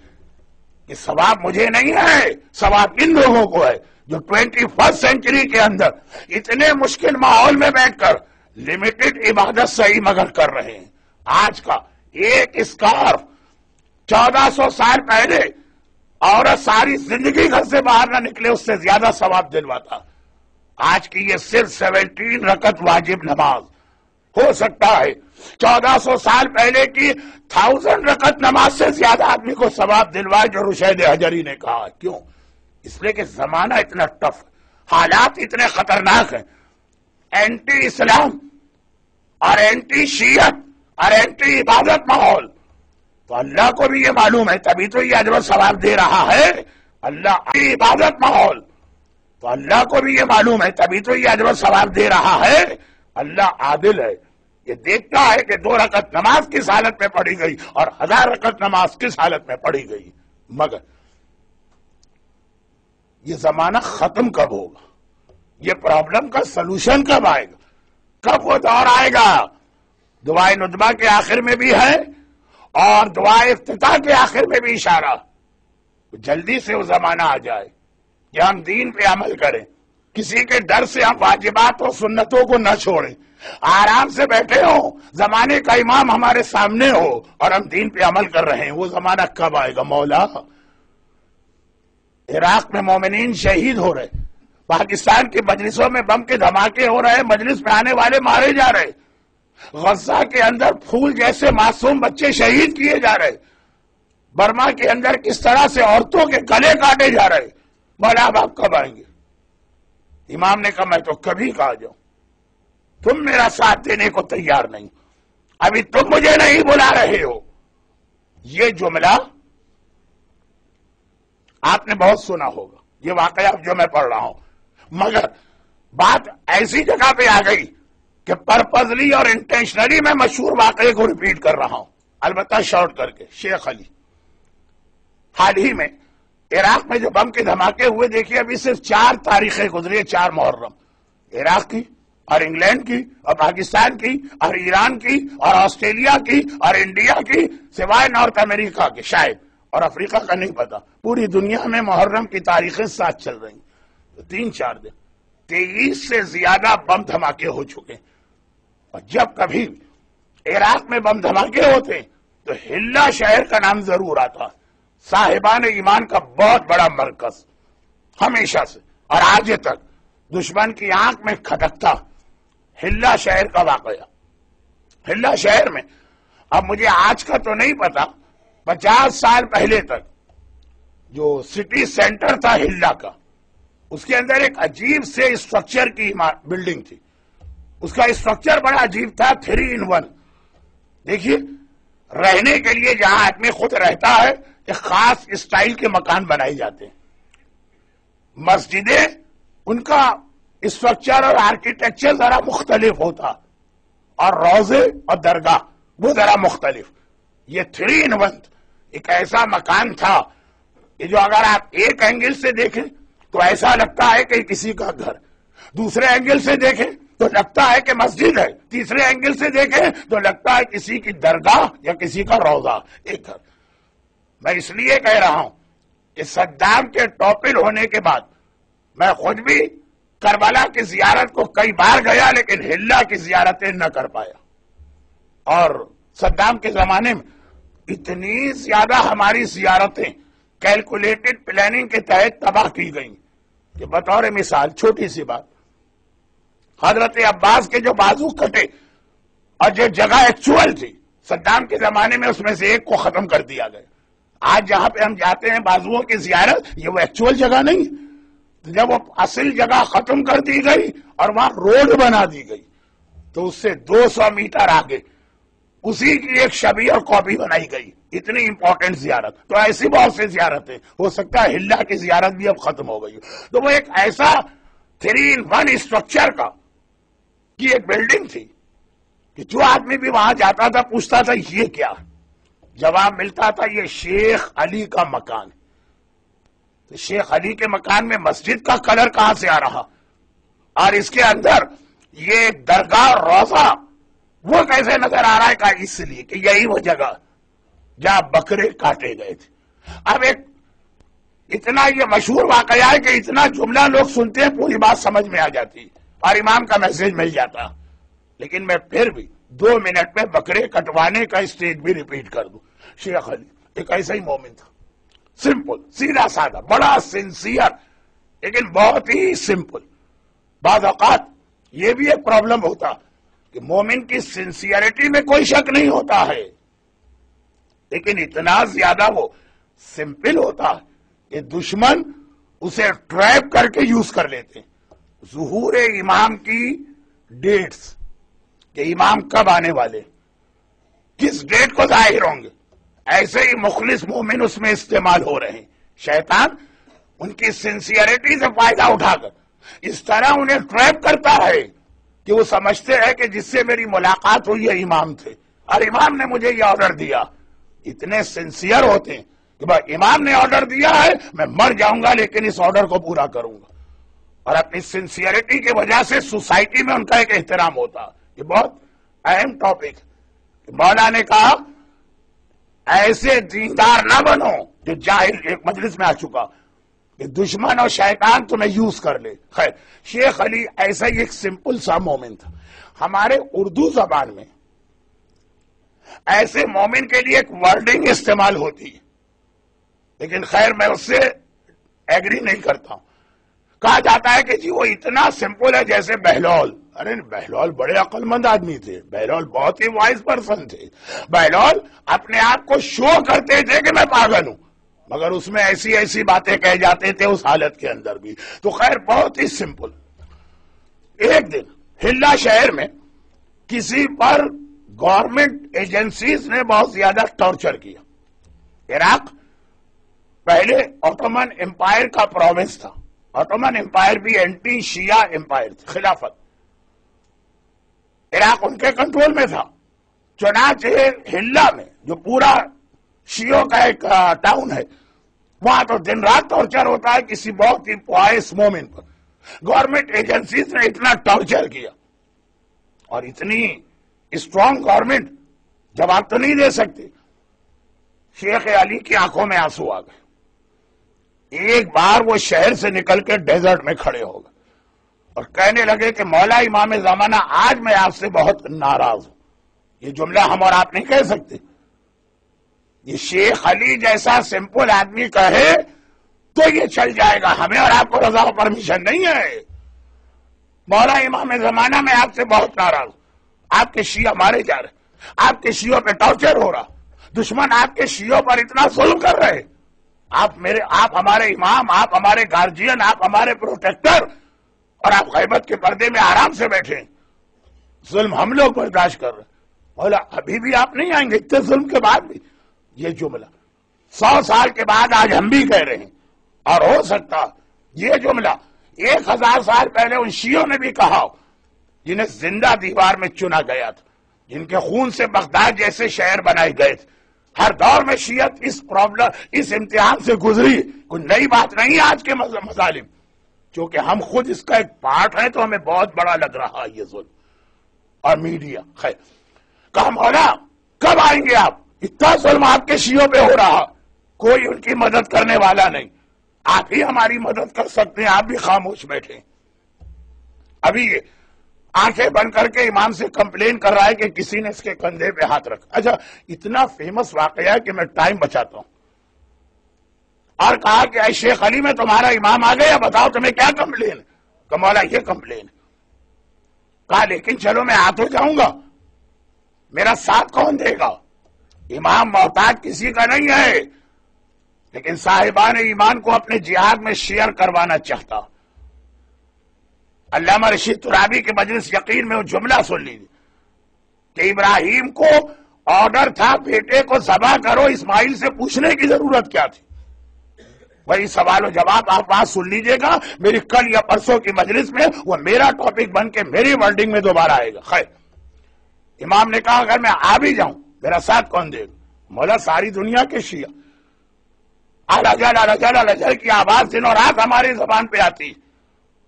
کہ ثواب مجھے نہیں ہے، ثواب ان لوگوں کو ہے جو 21 سینچری کے اندر اتنے مشکل ماحول میں بیٹھ کر لمیٹڈ عبادت صحیح مگر کر رہے ہیں۔ آج کا ایک اسکارف 1400 سال پہلے عورت ساری زندگی گھر سے باہر نہ نکلے اس سے زیادہ ثواب دلواتا، آج کی یہ صرف 17 رکعت واجب نماز ہو سکتا ہے 1400 سال پہلے کی 1000 رکعت نماز سے زیادہ آدمی کو ثواب دلوائے جو رشید حجری نے کہا۔ کیوں؟ اس لیے کہ زمانہ اتنا ٹف، حالات اتنے خطرناک ہیں، اینٹی اسلام اور اینٹی شیعت اور اینٹی عبادت ماحول، تو اللہ کو بھی یہ معلوم ہے، تبھی تو یہ اجر و ثواب دے رہا ہے۔ اللہ کی عبادت ماحول، تو اللہ کو بھی یہ معلوم ہے، تبھی تو یہ اجر و ثواب دے رہا ہے۔ اللہ عادل ہے، یہ دیکھتا ہے کہ 2 رکعت نماز کس حالت میں پڑھی گئی اور 1000 رکعت نماز کس حالت میں پڑھی گئی۔ مگر یہ زمانہ ختم کب ہوگا؟ یہ پرابلم کا سلوشن کب آئے گا؟ کب وہ دور آئے گا؟ دعائے ندبہ کے آخر میں بھی ہے اور دعائے افتتاح کے آخر میں بھی اشارہ، جلدی سے وہ زمانہ آ جائے کہ ہم دین پہ عمل کریں، کسی کے ڈر سے ہم واجبات اور سنتوں کو نہ چھوڑیں، آرام سے بیٹھے ہوں، زمانے کا امام ہمارے سامنے ہو اور ہم دین پہ عمل کر رہے ہیں۔ وہ زمانہ کب آئے گا مولا؟ عراق میں مومنین شہید ہو رہے، پاکستان کی مجلسوں میں بم کے دھماکے ہو رہے، مجلس میں آنے والے مارے جا رہے، غزہ کے اندر پھول جیسے معصوم بچے شہید کیے جا رہے، برما کے اندر کس طرح سے عورتوں کے گلے کاٹے جا رہے۔ مولا اب آپ کب آئیں گے؟ امام نے کہا میں تو کبھی کہا جاؤں، تم میرا ساتھ دینے کو تیار نہیں، ابھی تم مجھے نہیں بلا رہے ہو۔ یہ جملہ آپ نے بہت سنا ہوگا، یہ واقعہ جو میں پڑھ رہا ہوں، مگر بات ایسی جگہ پہ آ گئی کہ پرپزلی اور انٹینشنلی میں مشہور واقعے کو ریپیٹ کر رہا ہوں، البتہ شارٹ کر کے۔ شیخ علی حال ہی میں عراق میں جو بم کے دھماکے ہوئے، دیکھیے ابھی صرف 4 تاریخیں گزری، 4 محرم، عراق کی اور انگلینڈ کی اور پاکستان کی اور ایران کی اور آسٹریلیا کی اور انڈیا کی، سوائے نارتھ امریکہ کے شاید، اور افریقہ کا نہیں پتا، پوری دنیا میں محرم کی تاریخیں ساتھ چل رہی، تو 3-4 دن 23 سے زیادہ بم دھماکے ہو چکے۔ اور جب کبھی عراق میں بم دھماکے ہوتے تو ہلا شہر کا نام ضرور آتا، صاحبان ایمان کا بہت بڑا مرکز ہمیشہ سے اور آج تک دشمن کی آنکھ میں کھٹکتا ہلا شہر کا واقعہ۔ ہلا شہر میں اب مجھے آج کا تو نہیں پتا، 50 سال پہلے تک جو سٹی سینٹر تھا ہلا کا، اس کے اندر ایک عجیب سے اسٹرکچر کی بلڈنگ تھی۔ اس کا اسٹرکچر بڑا عجیب تھا، 3 in 1۔ دیکھیے، رہنے کے لیے جہاں آدمی خود رہتا ہے ایک خاص اسٹائل کے مکان بنائے جاتے ہیں، مسجدیں ان کا اسٹرکچر اور آرکیٹیکچر ذرا مختلف ہوتا، اور روزے اور درگاہ وہ ذرا مختلف۔ یہ 3 in 1 ایک ایسا مکان تھا کہ جو اگر آپ ایک اینگل سے دیکھیں تو ایسا لگتا ہے کہ کسی کا گھر، دوسرے اینگل سے دیکھیں تو لگتا ہے کہ مسجد ہے، تیسرے اینگل سے دیکھیں تو لگتا ہے کسی کی درگاہ یا کسی کا روزہ، ایک گھر۔ میں اس لیے کہہ رہا ہوں کہ صدام کے ٹاپل ہونے کے بعد میں خود بھی کربلا کی زیارت کو کئی بار گیا، لیکن ہلا کی زیارتیں نہ کر پایا۔ اور صدام کے زمانے میں اتنی زیادہ ہماری زیارتیں کیلکولیٹڈ پلاننگ کے تحت تباہ کی گئیں کہ بطور مثال چھوٹی سی بات، حضرت عباس کے جو بازو کٹے اور جو جگہ ایکچوئل تھی صدام کے زمانے میں، اس میں سے ایک کو ختم کر دیا گیا۔ آج جہاں پہ ہم جاتے ہیں بازوؤں کی زیارت، یہ وہ ایکچوئل جگہ نہیں ہے۔ جب وہ اصل جگہ ختم کر دی گئی اور وہاں روڈ بنا دی گئی تو اس سے 200 میٹر آگے اسی کی ایک شبیہ اور کاپی بنائی گئی۔ اتنی امپورٹنٹ زیارت۔ تو ایسی بہت سی زیارتیں، ہو سکتا ہے ہلا کی زیارت بھی اب ختم ہو گئی۔ تو وہ ایک ایسا 3 in 1 اسٹرکچر کا کی ایک بلڈنگ تھی کہ جو آدمی بھی وہاں جاتا تھا پوچھتا تھا یہ کیا؟ جواب ملتا تھا یہ شیخ علی کا مکان۔ تو شیخ علی کے مکان میں مسجد کا کلر کہاں سے آ رہا، اور اس کے اندر یہ درگاہ روزہ وہ کیسے نظر آ رہا ہے؟ کہ اس لیے کہ یہی وہ جگہ جہاں بکرے کاٹے گئے تھے۔ اب ایک اتنا یہ مشہور واقعہ ہے کہ اتنا جملہ لوگ سنتے ہیں پوری بات سمجھ میں آ جاتی اور امام کا میسج مل جاتا، لیکن میں پھر بھی 2 منٹ میں بکرے کٹوانے کا اسٹیج بھی ریپیٹ کر دوں۔ شیخ علی ایک ایسا ہی مومن تھا، سمپل، سیدھا سادہ، بڑا سنسیئر، لیکن بہت ہی سمپل۔ بعض اوقات یہ بھی ایک پرابلم ہوتا کہ مومن کی سنسیئرٹی میں کوئی شک نہیں ہوتا ہے، لیکن اتنا زیادہ وہ سمپل ہوتا ہے کہ دشمن اسے ٹریپ کر کے یوز کر لیتے ہیں۔ ظہور امام کی ڈیٹس، کہ امام کب آنے والے، کس ڈیٹ کو ظاہر ہوں گے، ایسے ہی مخلص مومن اس میں استعمال ہو رہے ہیں۔ شیطان ان کی سنسیئرٹی سے فائدہ اٹھا کر اس طرح انہیں ٹریپ کرتا ہے کہ وہ سمجھتے ہیں کہ جس سے میری ملاقات ہوئی ہے امام تھے اور امام نے مجھے یہ آرڈر دیا۔ اتنے سنسیئر ہوتے ہیں کہ بھائی امام نے آرڈر دیا ہے، میں مر جاؤں گا لیکن اس آرڈر کو پورا کروں گا، اور اپنی سنسیئرٹی کی وجہ سے سوسائٹی میں ان کا ایک احترام ہوتا۔ یہ بہت اہم ٹاپک۔ مولا نے کہا ایسے دیندار نہ بنو جو جاہل، ایک مجلس میں آ چکا کہ دشمن اور شیطان تمہیں یوز کر لے۔ خیر، شیخ علی ایسا ہی ایک سمپل سا مومن تھا۔ ہمارے اردو زبان میں ایسے مومن کے لیے ایک ورڈنگ استعمال ہوتی ہے، لیکن خیر میں اس سے ایگری نہیں کرتا ہوں۔ کہا جاتا ہے کہ جی وہ اتنا سمپل ہے جیسے بہلول۔ ارے بہلول بڑے عقل مند آدمی تھے، بہلول بہت ہی وائز پرسن تھے۔ بہلول اپنے آپ کو شو کرتے تھے کہ میں پاگل ہوں، مگر اس میں ایسی ایسی باتیں کہہ جاتے تھے اس حالت کے اندر بھی۔ تو خیر بہت ہی سمپل۔ ایک دن ہلا شہر میں کسی پر گورنمنٹ ایجنسیز نے بہت زیادہ ٹارچر کیا۔ عراق پہلے آٹومن امپائر کا پروونس تھا، آٹومن امپائر بھی اینٹی شیعہ امپائر تھی، خلافت۔ عراق ان کے کنٹرول میں تھا، چنانچہ ہلا میں جو پورا شیعوں کا ایک ٹاؤن ہے، وہاں تو دن رات ٹارچر ہوتا ہے کسی بہت ہی پوائس مومن پر۔ گورنمنٹ ایجنسیز نے اتنا ٹارچر کیا، اور اتنی اسٹرانگ گورنمنٹ جواب تو نہیں دے سکتی۔ شیخ علی کی آنکھوں میں آنسو آ گئے۔ ایک بار وہ شہر سے نکل کے ڈیزرٹ میں کھڑے ہو گئے اور کہنے لگے کہ مولا امام زمانہ، آج میں آپ سے بہت ناراض ہوں۔ یہ جملہ ہم اور آپ نہیں کہہ سکتے، یہ شیخ علی جیسا سمپل آدمی کہے تو یہ چل جائے گا، ہمیں اور آپ کو رضا و پرمیشن نہیں ہے۔ مولا امام زمانہ میں آپ سے بہت ناراض، آپ کے شیعہ مارے جا رہے، آپ کے شیعوں پہ ٹارچر ہو رہا، دشمن آپ کے شیعوں پر اتنا ظلم کر رہے، آپ ہمارے امام، آپ ہمارے گارجین، آپ ہمارے پروٹیکٹر، اور آپ غیبت کے پردے میں آرام سے بیٹھے، ظلم ہم لوگ برداشت کر رہے۔ مولا ابھی بھی آپ نہیں آئیں گے اتنے ظلم کے بعد بھی؟ یہ جملہ 100 سال کے بعد آج ہم بھی کہہ رہے ہیں، اور ہو سکتا یہ جملہ 1000 سال پہلے ان شیعوں نے بھی کہا، جنہیں زندہ دیوار میں چنا گیا تھا، جن کے خون سے بغداد جیسے شہر بنائے گئے تھے۔ ہر دور میں شیعت اس امتحان سے گزری، کوئی نئی بات نہیں آج کے مظالم، چونکہ ہم خود اس کا ایک پارٹ ہیں تو ہمیں بہت بڑا لگ رہا یہ ظلم۔ اور میڈیا خیر کہا مولا کب آئیں گے آپ؟ اتنا ظلم آپ کے شیعوں پہ ہو رہا، کوئی ان کی مدد کرنے والا نہیں، آپ ہی ہماری مدد کر سکتے ہیں، آپ بھی خاموش بیٹھے۔ ابھی یہ آنکھیں بند کر کے امام سے کمپلین کر رہا ہے کہ کسی نے اس کے کندھے پہ ہاتھ رکھا۔ اچھا اتنا فیمس واقعہ ہے کہ میں ٹائم بچاتا ہوں، اور کہا کہ اے شیخ علی میں تمہارا امام آ گیا، بتاؤ تمہیں کیا کمپلین ہے؟ کہ مولا یہ کمپلین ہے۔ کہا لیکن چلو میں آ تو جاؤں گا، میرا ساتھ کون دے گا؟ امام محتاج کسی کا نہیں ہے، لیکن صاحبان ایمان کو اپنے جہاد میں شیئر کروانا چاہتا۔ علامہ رشید ترابی کے مجلس یقین میں وہ جملہ سن لیجیے کہ ابراہیم کو آرڈر تھا بیٹے کو ذبح کرو، اسماعیل سے پوچھنے کی ضرورت کیا تھی؟ وہی سوال و جواب آپ وہاں سن لیجئے گا، میری کل یا پرسوں کی مجلس میں وہ میرا ٹاپک بن کے میری ورڈنگ میں دوبارہ آئے گا۔ خیر امام نے کہا اگر میں آ بھی جاؤں میرا ساتھ کون دے گا؟ مولا ساری دنیا کے شیعہ، الجل الجل الجل کی آواز دن اور رات ہماری زبان پہ آتی۔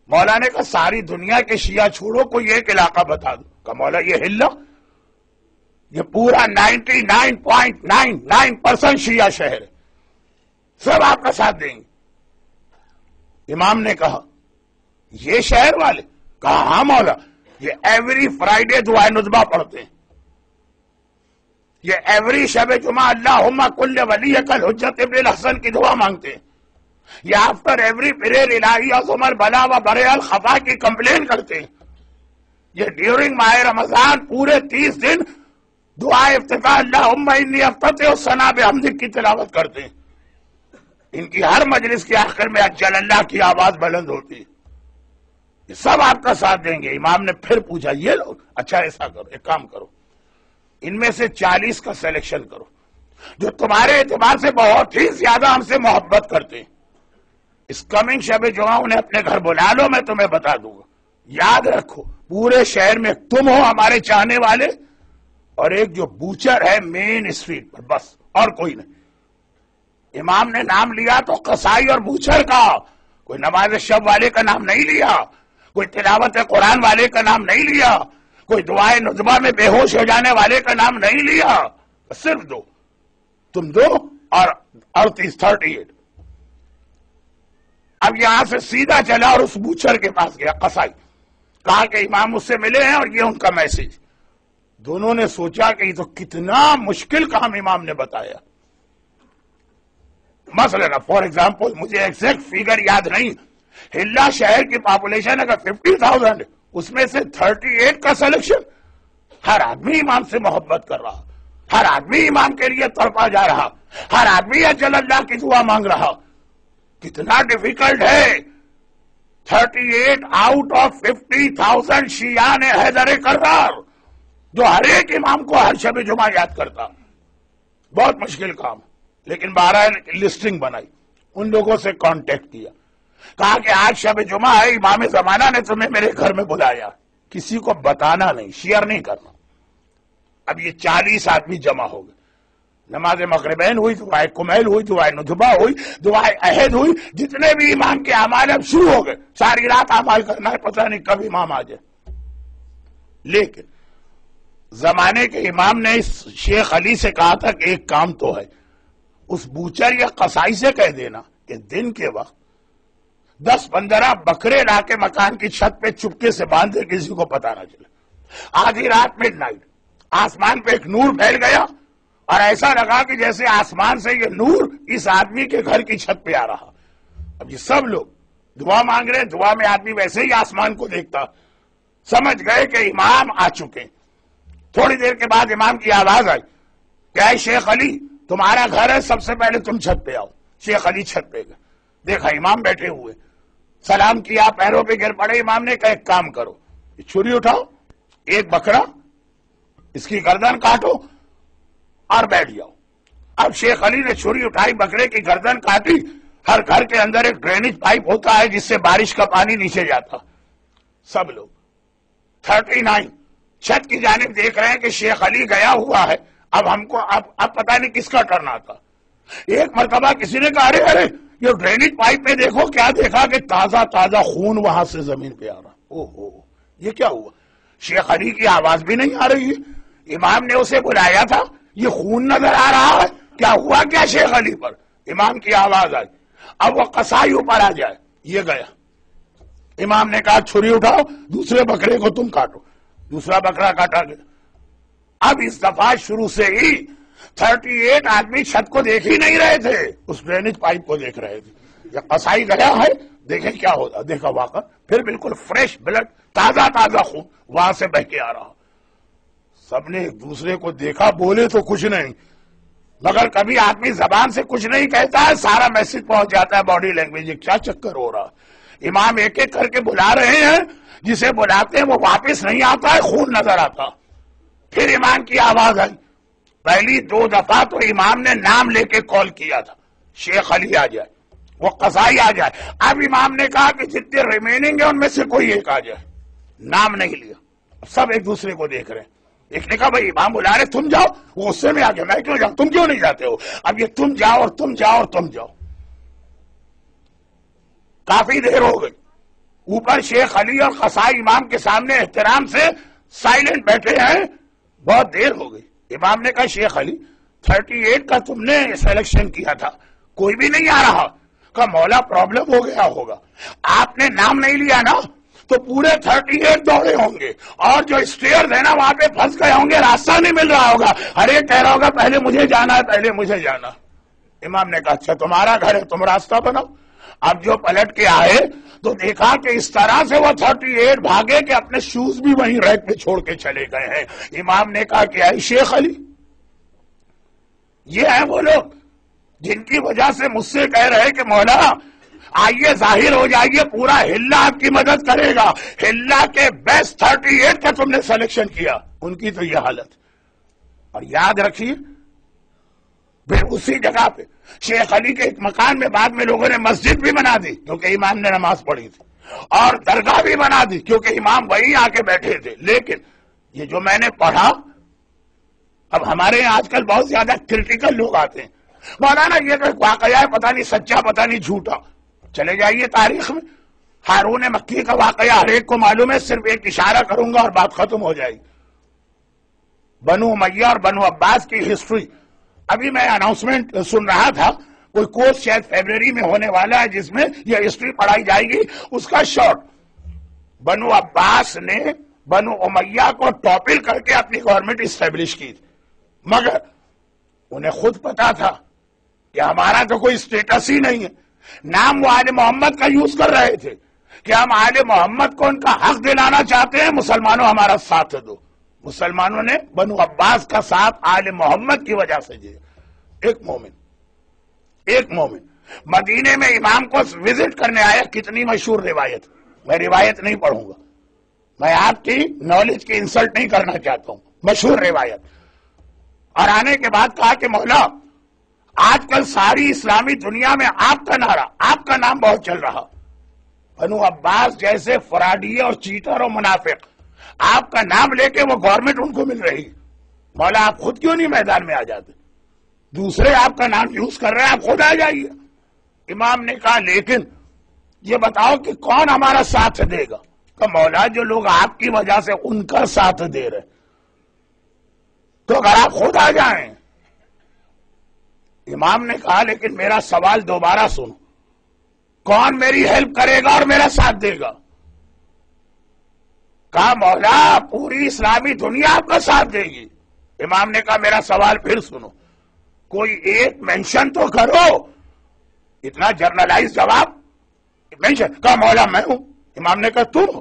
مولا نے کہا ساری دنیا کے شیعہ چھوڑو، کوئی ایک علاقہ بتا دو۔ کہ مولا یہ ہلا، یہ پورا 99.99% شیعہ شہر ہے، سب آپ کا ساتھ دیں گے۔ امام نے کہا یہ شہر والے؟ کہا ہاں مولا، یہ ایوری فرائیڈے دعائے ندبہ پڑھتے ہیں، یہ ایوری شب جمعہ اللہم کل ولیک الحجت ابن الحسن کی دعا مانگتے ہیں، یہ آفٹر ایوری پریئر الہی عظمر بلا و برے الخفا کی کمپلین کرتے ہیں، یہ ڈیورنگ ماہ رمضان پورے 30 دن دعائے افتتاح اللہم انی افتتح الثناء بحمدک کی تلاوت کرتے ہیں۔ ان کی ہر مجلس کے آخر میں اجل اللہ کی آواز بلند ہوتی ہے، یہ سب آپ کا ساتھ دیں گے۔ امام نے پھر پوچھا یہ لوگ؟ اچھا ایسا کرو، ایک کام کرو، ان میں سے 40 کا سلیکشن کرو جو تمہارے اعتبار سے بہت ہی زیادہ ہم سے محبت کرتے ہیں، اس کمنگ شب جمعہ انہیں اپنے گھر بلا لو، میں تمہیں بتا دوں گا۔ یاد رکھو پورے شہر میں تم ہو ہمارے چاہنے والے، اور ایک جو بوچر ہے مین اسٹریٹ پر، بس اور کوئی نہیں۔ امام نے نام لیا تو قصائی اور بوچر کا، کوئی نماز شب والے کا نام نہیں لیا، کوئی تلاوت قرآن والے کا نام نہیں لیا، کوئی دعائے ندبہ میں بے ہوش ہو جانے والے کا نام نہیں لیا، صرف دو، تم دو اور 38۔ اب یہاں سے سیدھا چلا اور اس بوچر کے پاس گیا قصائی، کہا کہ امام مجھ سے ملے ہیں اور یہ ان کا میسج۔ دونوں نے سوچا کہ یہ تو کتنا مشکل کام امام نے بتایا۔ مثلا فار ایگزامپل مجھے ایگزیکٹ فیگر یاد نہیں، ہلا شہر کی پاپولیشن اگر 50,000 ہے، اس میں سے 38 کا سلیکشن، ہر آدمی امام سے محبت کر رہا، ہر آدمی امام کے لیے تڑپا جا رہا، ہر آدمی اجل اللہ کی دعا مانگ رہا۔ کتنا ڈیفیکلٹ ہے۔ 38 آؤٹ آف 50,000 شیعہ نے حیدر کرار، جو ہر ایک امام کو ہر شب جمعہ یاد کرتا، بہت مشکل کام، لیکن 12 لسٹنگ بنائی، ان لوگوں سے کانٹیکٹ کیا، کہا کہ آج شب جمعہ ہے، امام زمانہ نے تمہیں میرے گھر میں بلایا، کسی کو بتانا نہیں، شیئر نہیں کرنا۔ اب یہ 40 آدمی جمع ہو گئے، نماز مغربین ہوئی، دعائے کمیل ہوئی، دعائے ندبہ ہوئی، دعائے عہد ہوئی، جتنے بھی امام کے اعمال اب شروع ہو گئے، ساری رات اعمال کرنا ہے، پتہ نہیں کب امام آ جائے۔ لیکن زمانے کے امام نے اس شیخ علی سے کہا تھا کہ ایک کام تو ہے، اس بوچر یا قصائی سے کہہ دینا کہ دن کے وقت 10-15 بکرے لا کے مکان کی چھت پہ چپکے سے باندھے، کسی کو پتہ نہ چلے۔ آدھی رات میں نائٹ آسمان پہ ایک نور پھیل گیا، اور ایسا لگا کہ جیسے آسمان سے یہ نور اس آدمی کے گھر کی چھت پہ آ رہا. اب یہ سب لوگ دعا مانگ رہے، دعا میں آدمی ویسے ہی آسمان کو دیکھتا. سمجھ گئے کہ امام آ چکے. تھوڑی دیر کے بعد امام کی آواز آئی کہ اے شیخ علی تمہارا گھر ہے، سب سے پہلے تم چھت پہ آؤ. شیخ علی چھت پہ گئے، دیکھا امام بیٹھے ہوئے، سلام کیا، پیروں پہ گر پڑے. امام نے کہا ایک کام کرو، چھری اٹھاؤ، ایک بکرا اس کی گردن کاٹو اور بیٹھ جاؤ. اب شیخ علی نے چھری اٹھائی، بکرے کی گردن کاٹی. ہر گھر کے اندر ایک ڈرینیج پائپ ہوتا ہے جس سے بارش کا پانی نیچے جاتا. سب لوگ 39 چھت کی جانب دیکھ رہے ہیں کہ شیخ علی گیا ہوا ہے. اب ہم کو اب پتہ نہیں کس کا ٹرن آتا. ایک مرتبہ کسی نے کہا ارے یہ ڈرینیج پائپ میں دیکھو. کیا دیکھا کہ تازہ تازہ خون وہاں سے زمین پہ آ رہا. اوہو یہ کیا ہوا؟ شیخ علی کی آواز بھی نہیں آ رہی ہے. امام نے اسے بلایا تھا، یہ خون نظر آ رہا ہے. کیا ہوا کیا شیخ علی پر؟ امام کی آواز آئی. اب وہ قصائی اوپر آ جائے. یہ گیا. امام نے کہا چھری اٹھاؤ، دوسرے بکرے کو تم کاٹو. دوسرا بکرا کاٹا گیا. اب اس دفعہ شروع سے ہی 38 آدمی چھت کو دیکھ ہی نہیں رہے تھے، اس ڈرینیج پائپ کو دیکھ رہے تھے. یہ قصائی گیا ہے، دیکھیں کیا ہوتا. دیکھا واقعہ پھر بالکل فریش بلڈ، تازہ تازہ خون وہاں سے بہ کے آ رہا. سب نے ایک دوسرے کو دیکھا، بولے تو کچھ نہیں، مگر کبھی آدمی زبان سے کچھ نہیں کہتا ہے، سارا میسج پہنچ جاتا ہے باڈی لینگویج. کیا چکر ہو رہا؟ امام ایک ایک کر کے بلا رہے ہیں، جسے بلاتے ہیں وہ واپس نہیں آتا ہے، خون نظر آتا. پھر امام کی آواز آئی. پہلی 2 دفعہ تو امام نے نام لے کے کال کیا تھا، شیخ علی آ جائے، وہ قضائی آ جائے. اب امام نے کہا کہ جتنے ریمیننگ ہیں ان میں سے کوئی ایک آ جائے. نام نہیں لیا. سب ایک دوسرے کو دیکھ رہے ہیں. ایک نے کہا بھائی امام بلا رہے تم جاؤ. وہ غصے میں آ گیا، میں کیوں جاؤں، تم کیوں نہیں جاتے ہو؟ اب یہ تم جاؤ اور تم جاؤ اور تم جاؤ. کافی دیر ہو گئی. اوپر شیخ علی اور قصائی امام کے سامنے احترام سے سائلنٹ بیٹھے ہیں. بہت دیر ہو گئی. امام نے کہا شیخ علی 38 کا تم نے سلیکشن کیا تھا، کوئی بھی نہیں آ رہا. کہا مولا پرابلم ہو گیا ہوگا، آپ نے نام نہیں لیا نا تو پورے 38 دوڑے ہوں گے، اور جو اسٹیئرز ہے نا وہاں پہ پھنس گئے ہوں گے، راستہ نہیں مل رہا ہوگا، ہر ایک کہہ رہا ہوگا پہلے مجھے جانا ہے، پہلے مجھے جانا. امام نے کہا اچھا تمہارا گھر ہے، تم راستہ بناؤ. اب جو پلٹ کے آئے تو دیکھا کہ اس طرح سے وہ 38 بھاگے کہ اپنے شوز بھی وہیں ریک پہ چھوڑ کے چلے گئے ہیں. امام نے کہا کہ اے شیخ علی، یہ ہیں وہ لوگ جن کی وجہ سے مجھ سے کہہ رہے کہ مولا آئیے ظاہر ہو جائیے، پورا ہلا آپ کی مدد کرے گا. ہلا کے بیسٹ 38 کا تم نے سلیکشن کیا، ان کی تو یہ حالت. اور یاد رکھیے پھر اسی جگہ پہ شیخ علی کے ایک مکان میں بعد میں لوگوں نے مسجد بھی بنا دی کیونکہ امام نے نماز پڑھی تھی، اور درگاہ بھی بنا دی کیونکہ امام وہیں آ کے بیٹھے تھے. لیکن یہ جو میں نے پڑھا، اب ہمارے یہاں آج کل بہت زیادہ کرٹیکل لوگ آتے ہیں، مولانا یہ تو ایک واقعہ ہے، پتہ نہیں سچا پتہ نہیں جھوٹا. چلے جائیے تاریخ میں، ہارون مکی کا واقعہ ہر ایک کو معلوم ہے، صرف ایک اشارہ کروں گا اور بات ختم ہو جائے گی. بنو امیہ اور بنو عباس کی ہسٹری. ابھی میں اناؤنسمنٹ سن رہا تھا، کوئی کورس شاید فیبرری میں ہونے والا ہے جس میں یہ ہسٹری پڑھائی جائے گی. اس کا شارٹ، بنو عباس نے بنو امیہ کو ٹاپل کر کے اپنی گورنمنٹ اسٹیبلش کی تھی، مگر انہیں خود پتا تھا کہ ہمارا تو کوئی اسٹیٹس ہی نہیں ہے. نام وہ آل محمد کا یوز کر رہے تھے کہ ہم آل محمد کو ان کا حق دلانا چاہتے ہیں، مسلمانوں ہمارا ساتھ دو. مسلمانوں نے بنو عباس کا ساتھ آل محمد کی وجہ سے دیا. ایک مومن مدینے میں امام کو وزٹ کرنے آیا. کتنی مشہور روایت، میں روایت نہیں پڑھوں گا، میں آپ کی نالج کی انسلٹ نہیں کرنا چاہتا ہوں، مشہور روایت. اور آنے کے بعد کہا کہ مولا آج کل ساری اسلامی دنیا میں آپ کا نعرہ، آپ کا نام بہت چل رہا. بنو عباس جیسے فراڈی اور چیٹر اور منافق، آپ کا نام لے کے وہ گورنمنٹ ان کو مل رہی. مولا آپ خود کیوں نہیں میدان میں آ جاتے؟ دوسرے آپ کا نام یوز کر رہے ہیں، آپ خود آ جائیے. امام نے کہا لیکن یہ بتاؤ کہ کون ہمارا ساتھ دے گا؟ کہ مولا جو لوگ آپ کی وجہ سے ان کا ساتھ دے رہے، تو اگر آپ خود آ جائیں. امام نے کہا لیکن میرا سوال دوبارہ سنو، کون میری ہیلپ کرے گا اور میرا ساتھ دے گا؟ کہا مولا پوری اسلامی دنیا آپ کا ساتھ دے گی. امام نے کہا میرا سوال پھر سنو، کوئی ایک مینشن تو کرو، اتنا جرنلائز جواب، مینشن کہا مولا میں ہوں۔ امام نے کہا تم ہو؟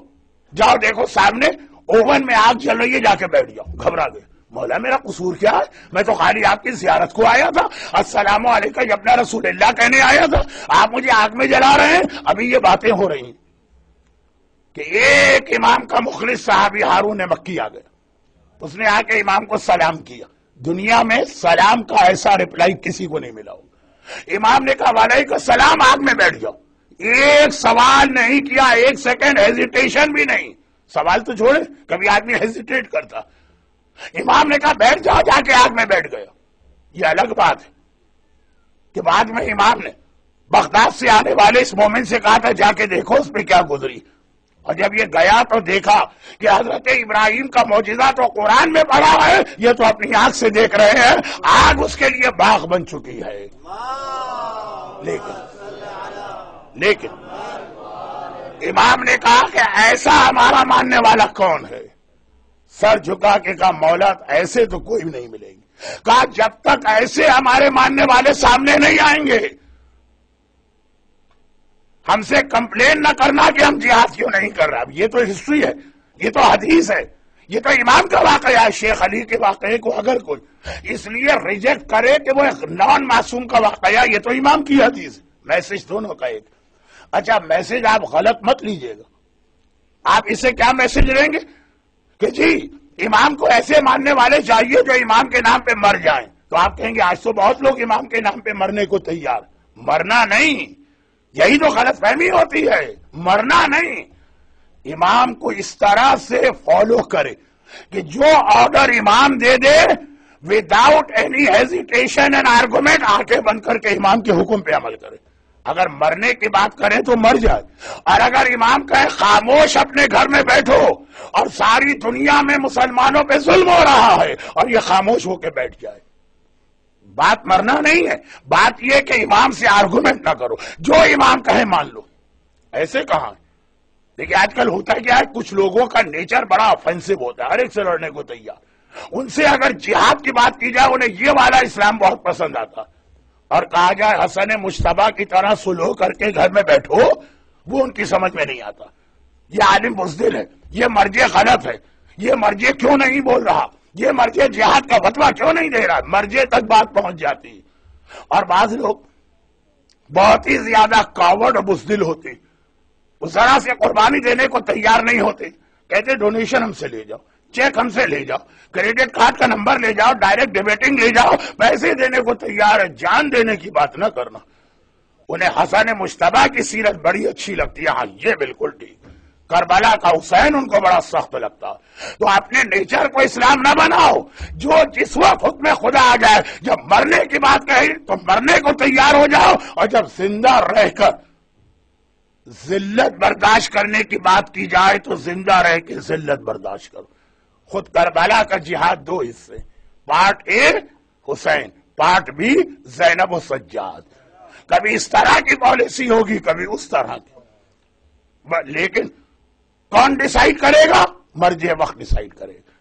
جاؤ دیکھو سامنے اوون میں آگ جل رہی ہے، جا کے بیٹھ جاؤ۔ گھبرا گئے، مولا میرا قصور کیا ہے؟ میں تو خالی آپ کی زیارت کو آیا تھا، السلام علیکم ابن رسول اللہ کہنے آیا تھا، آپ مجھے آگ میں جلا رہے ہیں۔ ابھی یہ باتیں ہو رہی ہیں کہ ایک امام کا مخلص صحابی ہارون مکی آ گیا، اس نے آ کے امام کو سلام کیا۔ دنیا میں سلام کا ایسا رپلائی کسی کو نہیں ملا ہو۔ امام نے کہا وعلیکم السلام، آگ میں بیٹھ جاؤ۔ ایک سوال نہیں کیا، ایک سیکنڈ ہیزیٹیشن بھی نہیں۔ سوال تو چھوڑے، کبھی آدمی ہیزیٹیٹ کرتا۔ امام نے کہا بیٹھ جاؤ، جا کے آگ میں بیٹھ گیا۔ یہ الگ بات ہے کہ بعد میں امام نے بغداد سے آنے والے اس مومن سے کہا تھا جا کے دیکھو اس پہ کیا گزری، اور جب یہ گیا تو دیکھا کہ حضرت ابراہیم کا معجزہ تو قرآن میں پڑھا ہے، یہ تو اپنی آنکھ سے دیکھ رہے ہیں، آگ اس کے لیے باغ بن چکی ہے۔ لیکن امام نے کہا کہ ایسا ہمارا ماننے والا کون ہے؟ سر جھکا کے کہا مولا ایسے تو کوئی نہیں ملے گی۔ کہا جب تک ایسے ہمارے ماننے والے سامنے نہیں آئیں گے ہم سے کمپلین نہ کرنا کہ ہم جہاد کیوں نہیں کر رہا۔ اب یہ تو ہسٹری ہے، یہ تو حدیث ہے، یہ تو امام کا واقعہ ہے۔ شیخ علی کے واقعے کو اگر کوئی اس لیے ریجیکٹ کرے کہ وہ ایک نان معصوم کا واقعہ، یہ تو امام کی حدیث ہے۔ میسج دونوں کا ایک۔ اچھا میسج آپ غلط مت لیجئے گا، آپ اسے کیا میسج لیں گے کہ جی امام کو ایسے ماننے والے چاہیے جو امام کے نام پہ مر جائیں، تو آپ کہیں گے آج تو بہت لوگ امام کے نام پہ مرنے کو تیار۔ مرنا نہیں، یہی تو غلط فہمی ہوتی ہے، مرنا نہیں، امام کو اس طرح سے فالو کرے کہ جو آرڈر امام دے دے without any hesitation and argument آنکھیں بند کر کے امام کے حکم پہ عمل کرے۔ اگر مرنے کی بات کریں تو مر جائے، اور اگر امام کہے خاموش اپنے گھر میں بیٹھو اور ساری دنیا میں مسلمانوں پہ ظلم ہو رہا ہے، اور یہ خاموش ہو کے بیٹھ جائے، بات مرنا نہیں ہے، بات یہ کہ امام سے آرگومنٹ نہ کرو، جو امام کہے مان لو۔ ایسے کہاں ہے؟ دیکھیں آج کل ہوتا ہے کیا ہے، کچھ لوگوں کا نیچر بڑا آفینسو ہوتا ہے، ہر ایک سے لڑنے کو تیار۔ ان سے اگر جہاد کی بات کی جائے انہیں یہ والا اسلام بہت پسند آتا، اور کہا جائے حسن مجتبیٰ کی طرح صلح کر کے گھر میں بیٹھو، وہ ان کی سمجھ میں نہیں آتا۔ یہ عالم بزدل ہے، یہ مرجع غلط ہے، یہ مرجع کیوں نہیں بول رہا، یہ مرجع جہاد کا فتویٰ کیوں نہیں دے رہا، مرجع تک بات پہنچ جاتی۔ اور بعض لوگ بہت ہی زیادہ کاوڑ اور بزدل ہوتے، وہ ذرا سے قربانی دینے کو تیار نہیں ہوتے، کہتے ڈونیشن ہم سے لے جاؤ، چیک ہم سے لے جاؤ، کریڈٹ کارڈ کا نمبر لے جاؤ، ڈائریکٹ ڈیبیٹنگ لے جاؤ، پیسے دینے کو تیار ہے، جان دینے کی بات نہ کرنا۔ انہیں حسن مجتبیٰ کی سیرت بڑی اچھی لگتی ہے، ہاں یہ بالکل ٹھیک، کربلا کا حسین ان کو بڑا سخت لگتا۔ تو اپنے نیچر کو اسلام نہ بناؤ، جو جس وقت حکم خدا آ جائے، جب مرنے کی بات کہی تو مرنے کو تیار ہو جاؤ، اور جب زندہ رہ کر ذلت برداشت کرنے کی بات کی جائے تو زندہ رہ کے ذلت برداشت کرو۔ خود کربلا کا جہاد دو حصے، پارٹ اے حسین، پارٹ بی زینب و سجاد۔ کبھی اس طرح کی پالیسی ہوگی، کبھی اس طرح کی، لیکن کون ڈیسائیڈ کرے گا؟ مرجع وقت ڈیسائیڈ کرے گا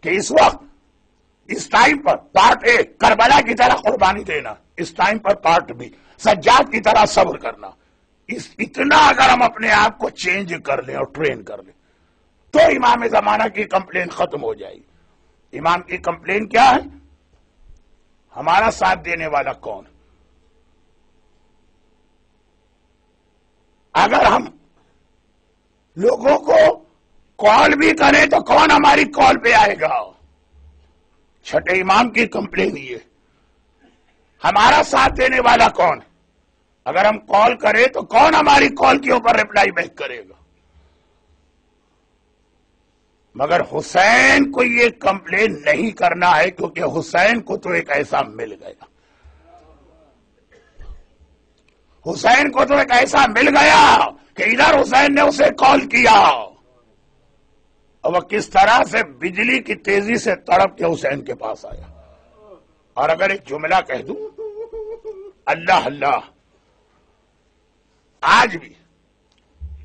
کہ اس وقت اس ٹائم پر پارٹ اے کربلا کی طرح قربانی دینا، اس ٹائم پر پارٹ بی سجاد کی طرح صبر کرنا۔ اتنا اگر ہم اپنے آپ کو چینج کر لیں اور ٹرین کر لیں تو امام زمانہ کی کمپلین ختم ہو جائے گی۔ امام کی کمپلین کیا ہے؟ ہمارا ساتھ دینے والا کون؟ اگر ہم لوگوں کو کال بھی کریں تو کون ہماری کال پہ آئے گا؟ چھٹے امام کی کمپلین یہ، ہمارا ساتھ دینے والا کون؟ اگر ہم کال کریں تو کون ہماری کال کے اوپر ریپلائی بیک کرے گا؟ مگر حسین کو یہ کمپلین نہیں کرنا ہے، کیونکہ حسین کو تو ایک ایسا مل گیا، حسین کو تو ایک ایسا مل گیا کہ ادھر حسین نے اسے کال کیا، اور وہ کس طرح سے بجلی کی تیزی سے تڑپ کے حسین کے پاس آیا۔ اور اگر ایک جملہ کہہ دوں، اللہ اللہ، آج بھی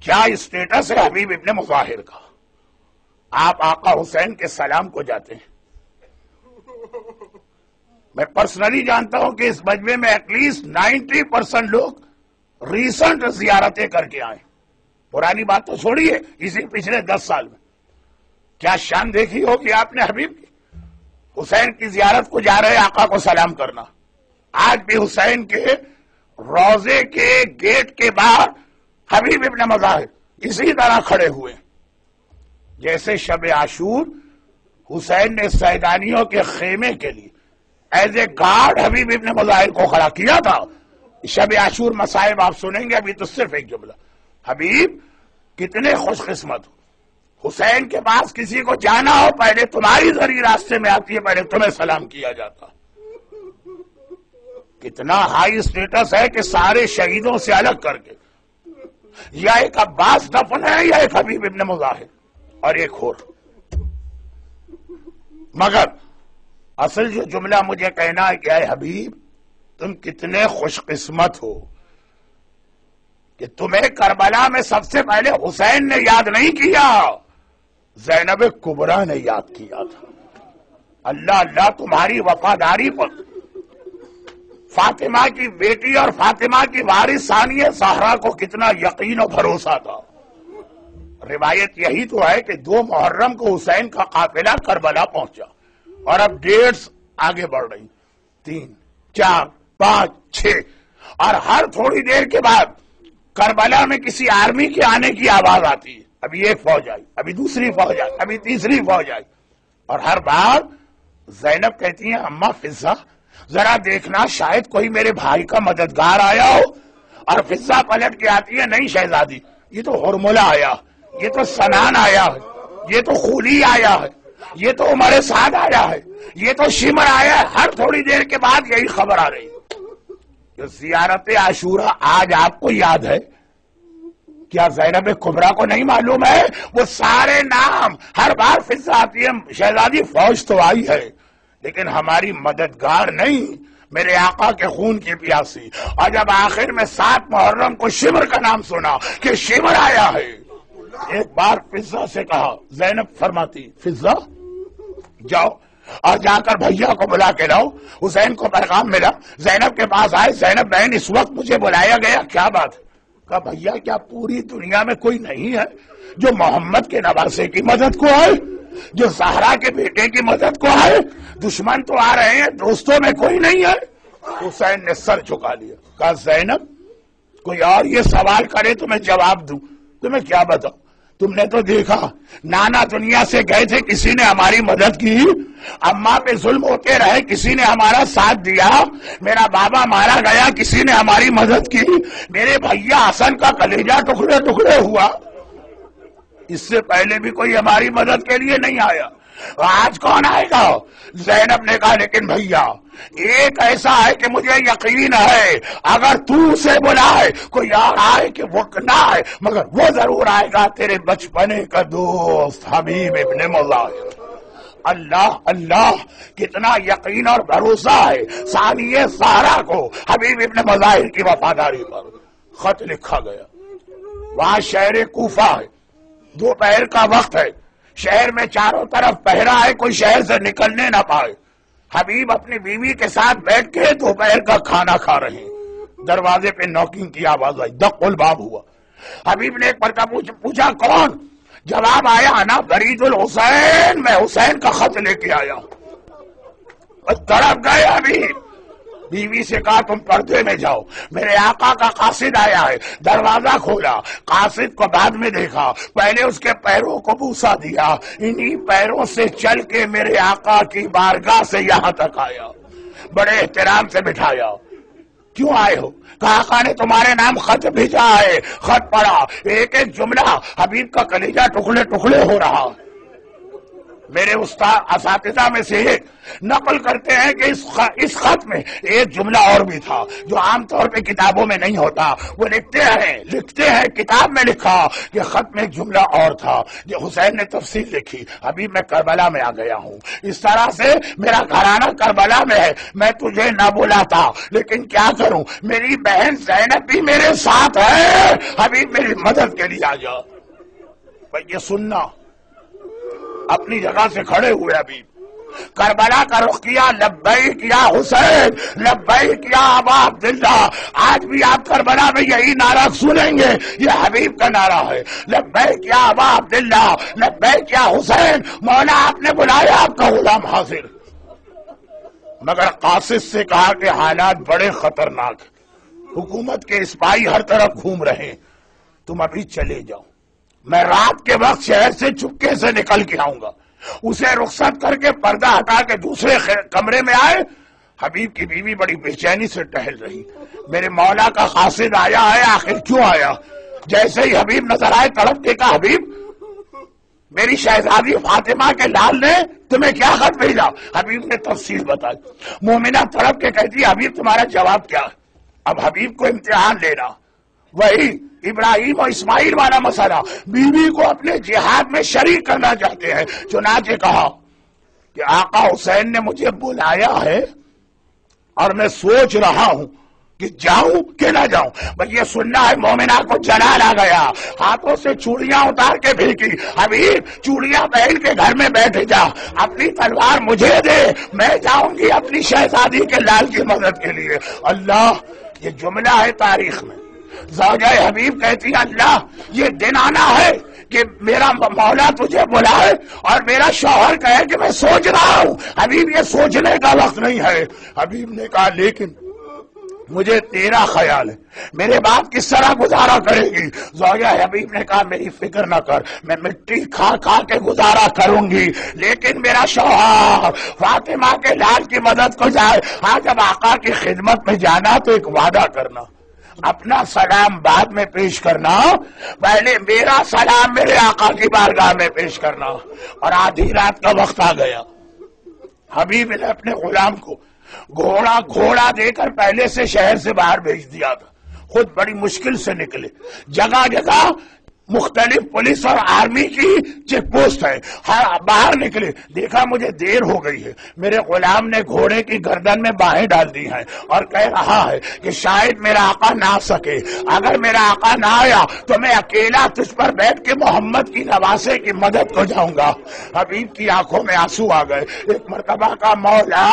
کیا اسٹیٹس ہے حبیب ابن مظاہر کا؟ آپ آقا حسین کے سلام کو جاتے ہیں، میں پرسنلی جانتا ہوں کہ اس مجمع میں ایٹ لیسٹ 90% لوگ ریسنٹ زیارتیں کر کے آئے. پرانی بات تو چھوڑیے، اسی پچھلے 10 سال میں کیا شان دیکھی ہوگی آپ نے حبیب کی. حسین کی زیارت کو جا رہے آقا کو سلام کرنا. آج بھی حسین کے روضے کے گیٹ کے باہر حبیب ابن مظاہر اسی طرح کھڑے ہوئے جیسے شب عاشور حسین نے سیدانیوں کے خیمے کے لیے ایز اے گارڈ حبیب ابن مظاہر کو کھڑا کیا تھا. شب عاشور مصائب آپ سنیں گے، ابھی تو صرف ایک جملہ. حبیب کتنے خوش قسمت ہو، حسین کے پاس کسی کو جانا ہو پہلے تمہاری ذریعے راستے میں آتی ہے، پہلے تمہیں سلام کیا جاتا. کتنا ہائی اسٹیٹس ہے کہ سارے شہیدوں سے الگ کر کے یا ایک عباس دفن ہے یا ایک حبیب ابن مظاہر اور ایک اور. مگر اصل جو جملہ مجھے کہنا ہے کہ اے حبیب تم کتنے خوش قسمت ہو کہ تمہیں کربلا میں سب سے پہلے حسین نے یاد نہیں کیا، زینب کبریٰ نے یاد کیا تھا. اللہ اللہ تمہاری وفاداری پر. فاطمہ کی بیٹی اور فاطمہ کی وارث ثانیہ زہرا کو کتنا یقین و بھروسہ تھا. روایت یہی تو ہے کہ 2 محرم کو حسین کا قافلہ کربلا پہنچا اور اب ڈیٹس آگے بڑھ رہی، 3 4 5 6 اور ہر تھوڑی دیر کے بعد کربلا میں کسی آرمی کے آنے کی آواز آتی ہے. ابھی ایک فوج آئی، ابھی دوسری فوج آئی، ابھی تیسری فوج آئی، اور ہر بار زینب کہتی ہیں اماں فضہ ذرا دیکھنا شاید کوئی میرے بھائی کا مددگار آیا ہو. اور فضہ پلٹ کے آتی ہے نہیں شہزادی، یہ تو ہرملہ آیا، یہ تو سنان آیا ہے، یہ تو خولی آیا ہے، یہ تو عمر سعد آیا ہے، یہ تو شمر آیا ہے. ہر تھوڑی دیر کے بعد یہی خبر آ رہی ہے. جو زیارت عاشورہ آج آپ کو یاد ہے، کیا زینب کبریٰ کو نہیں معلوم ہے؟ وہ سارے نام ہر بار فضہ آتی ہے شہزادی فوج تو آئی ہے لیکن ہماری مددگار نہیں، میرے آقا کے خون کی پیاسی. اور جب آخر میں 7 محرم کو شمر کا نام سنا کہ شمر آیا ہے، ایک بار فضہ سے کہا، زینب فرماتی فضہ جاؤ اور جا کر بھیا کو بلا کے لاؤ. حسین کو پیغام ملا، زینب کے پاس آئے. زینب بہن اس وقت مجھے بلایا گیا، کیا بات ہے؟ کہا بھیا کیا پوری دنیا میں کوئی نہیں ہے جو محمد کے نواسے کی مدد کو آئے، جو زہرا کے بیٹے کی مدد کو آئے؟ دشمن تو آ رہے ہیں، دوستوں میں کوئی نہیں ہے. حسین نے سر جھکا لیا، کہا زینب کوئی اور یہ سوال کرے تو میں جواب دوں، تمہیں کیا بتاؤں؟ تم نے تو دیکھا نانا دنیا سے گئے تھے، کسی نے ہماری مدد کی؟ اماں پہ ظلم ہوتے رہے، کسی نے ہمارا ساتھ دیا؟ میرا بابا مارا گیا، کسی نے ہماری مدد کی؟ میرے بھیا حسن کا کلیجہ ٹکڑے ٹکڑے ہوا، اس سے پہلے بھی کوئی ہماری مدد کے لیے نہیں آیا، آج کون آئے گا؟ زینب نے کہا لیکن بھیا ایک ایسا ہے کہ مجھے یقین ہے اگر تو اسے بلائے کوئی اور آئے کہ وہ نہ آئے، مگر وہ ضرور آئے گا، تیرے بچپنے کا دوست حبیب ابن مظاہر. اللہ اللہ کتنا یقین اور بھروسہ ہے ثانیہ زہرا کو حبیب ابن مظاہر کی وفاداری پر. خط لکھا گیا، وہاں شہر کوفہ ہے، دوپہر کا وقت ہے، شہر میں چاروں طرف پہرا ہے، کوئی شہر سے نکلنے نہ پائے. حبیب اپنی بیوی کے ساتھ بیٹھ کے دوپہر کا کھانا کھا رہے ہیں. دروازے پہ نوکنگ کی آواز آئی، دق الباب ہوا. حبیب نے ایک مرتبہ پوچھا کون؟ جواب آیا انا برید الحسین، میں حسین کا خط لے کے آیا. تڑپ گئے حبیب. بیوی سے کہا تم پردے میں جاؤ، میرے آقا کا قاصد آیا ہے. دروازہ کھولا، قاصد کو بعد میں دیکھا، پہلے اس کے پیروں کو بوسا دیا، انہی پیروں سے چل کے میرے آقا کی بارگاہ سے یہاں تک آیا، بڑے احترام سے بٹھایا. کیوں آئے ہو؟ کہا آقا نے تمہارے نام خط بھیجا ہے. خط پڑھا، ایک ایک جملہ حبیب کا کلیجہ ٹکڑے ٹکڑے ہو رہا. میرے استاد اساتذہ میں سے ایک نقل کرتے ہیں کہ اس خط میں ایک جملہ اور بھی تھا جو عام طور پہ کتابوں میں نہیں ہوتا. وہ لکھتے ہیں کتاب میں لکھا کہ خط میں ایک جملہ اور تھا جو حسین نے تفصیل لکھی، ابھی میں کربلا میں آ گیا ہوں، اس طرح سے میرا گھرانہ کربلا میں ہے، میں تجھے نہ بلاتا لیکن کیا کروں، میری بہن زینب بھی میرے ساتھ ہے، حبیب میری مدد کے لیے آ جا. بھائی یہ سننا، اپنی جگہ سے کھڑے ہوئے حبیب، کربلا کا رخ کیا، لبیک یا حسین، لبیک یا ابا عبداللہ۔ آج بھی آپ کربلا میں یہی نعرہ سنیں گے، یہ حبیب کا نعرہ ہے، لبیک یا ابا عبداللہ، لبیک یا حسین۔ مولا آپ نے بلایا، آپ کا غلام حاضر۔ مگر قاصد سے کہا کہ حالات بڑے خطرناک، حکومت کے سپاہی ہر طرف گھوم رہے ہیں، تم ابھی چلے جاؤ، میں رات کے وقت شہر سے چپکے سے نکل کے آؤں گا۔ اسے رخصت کر کے پردہ ہٹا کے دوسرے کمرے میں آئے۔ حبیب کی بیوی بڑی بے چینی سے ٹہل رہی، میرے مولا کا قاصد آیا ہے، آخر کیوں آیا؟ جیسے ہی حبیب نظر آئے تڑپ کے کہا، حبیب میری شہزادی فاطمہ کے لال نے تمہیں کیا خط بھیجا؟ حبیب نے تفصیل بتائی۔ مومنہ تڑپ کے کہتی، حبیب تمہارا جواب کیا؟ اب حبیب کو امتحان لینا، وہی ابراہیم اور اسماعیل والا مسئلہ، بیوی کو اپنے جہاد میں شریک کرنا چاہتے ہیں۔ چنانچہ کہا کہ آقا حسین نے مجھے بلایا ہے اور میں سوچ رہا ہوں کہ جاؤں کہ نہ جاؤں۔ بس یہ سننا ہے، مومنہ کو جلال آ گیا، ہاتھوں سے چوڑیاں اتار کے پھینکی، حبیب چوڑیاں پہن کے گھر میں بیٹھ جا، اپنی تلوار مجھے دے، میں جاؤں گی اپنی شہزادی کے لال کی مدد کے لیے۔ اللہ، یہ جملہ ہے تاریخ میں۔ زوجہ حبیب کہتی ہے، اللہ یہ دن آنا ہے کہ میرا مولا تجھے بلائے اور میرا شوہر کہے کہ میں سوچ رہا ہوں۔ حبیب یہ سوچنے کا وقت نہیں ہے۔ حبیب نے کہا، لیکن مجھے تیرا خیال ہے، میرے باپ کس طرح گزارا کرے گی؟ زوجہ حبیب نے کہا، میری فکر نہ کر، میں مٹی کھا کھا کے گزارا کروں گی، لیکن میرا شوہر فاطمہ کے لال کی مدد کو جائے۔ ہاں، جب آقا کی خدمت میں جانا تو ایک وعدہ کرنا، اپنا سلام بعد میں پیش کرنا، پہلے میرا سلام میرے آقا کی بارگاہ میں پیش کرنا۔ اور آدھی رات کا وقت آ گیا، حبیب نے اپنے غلام کو گھوڑا دے کر پہلے سے شہر سے باہر بھیج دیا تھا، خود بڑی مشکل سے نکلے۔ جگہ جگہ مختلف پولیس اور آرمی کی چیک پوسٹ ہے، باہر نکلے، دیکھا مجھے دیر ہو گئی ہے، میرے غلام نے گھوڑے کی گردن میں باہیں ڈال دی ہیں اور کہہ رہا ہے کہ شاید میرا آقا نہ آ سکے، اگر میرا آقا نہ آیا تو میں اکیلا تجھ پر بیٹھ کے محمد کی نواسے کی مدد کو جاؤں گا۔ حبیب کی آنکھوں میں آنسو آ گئے۔ ایک مرتبہ کا مولا،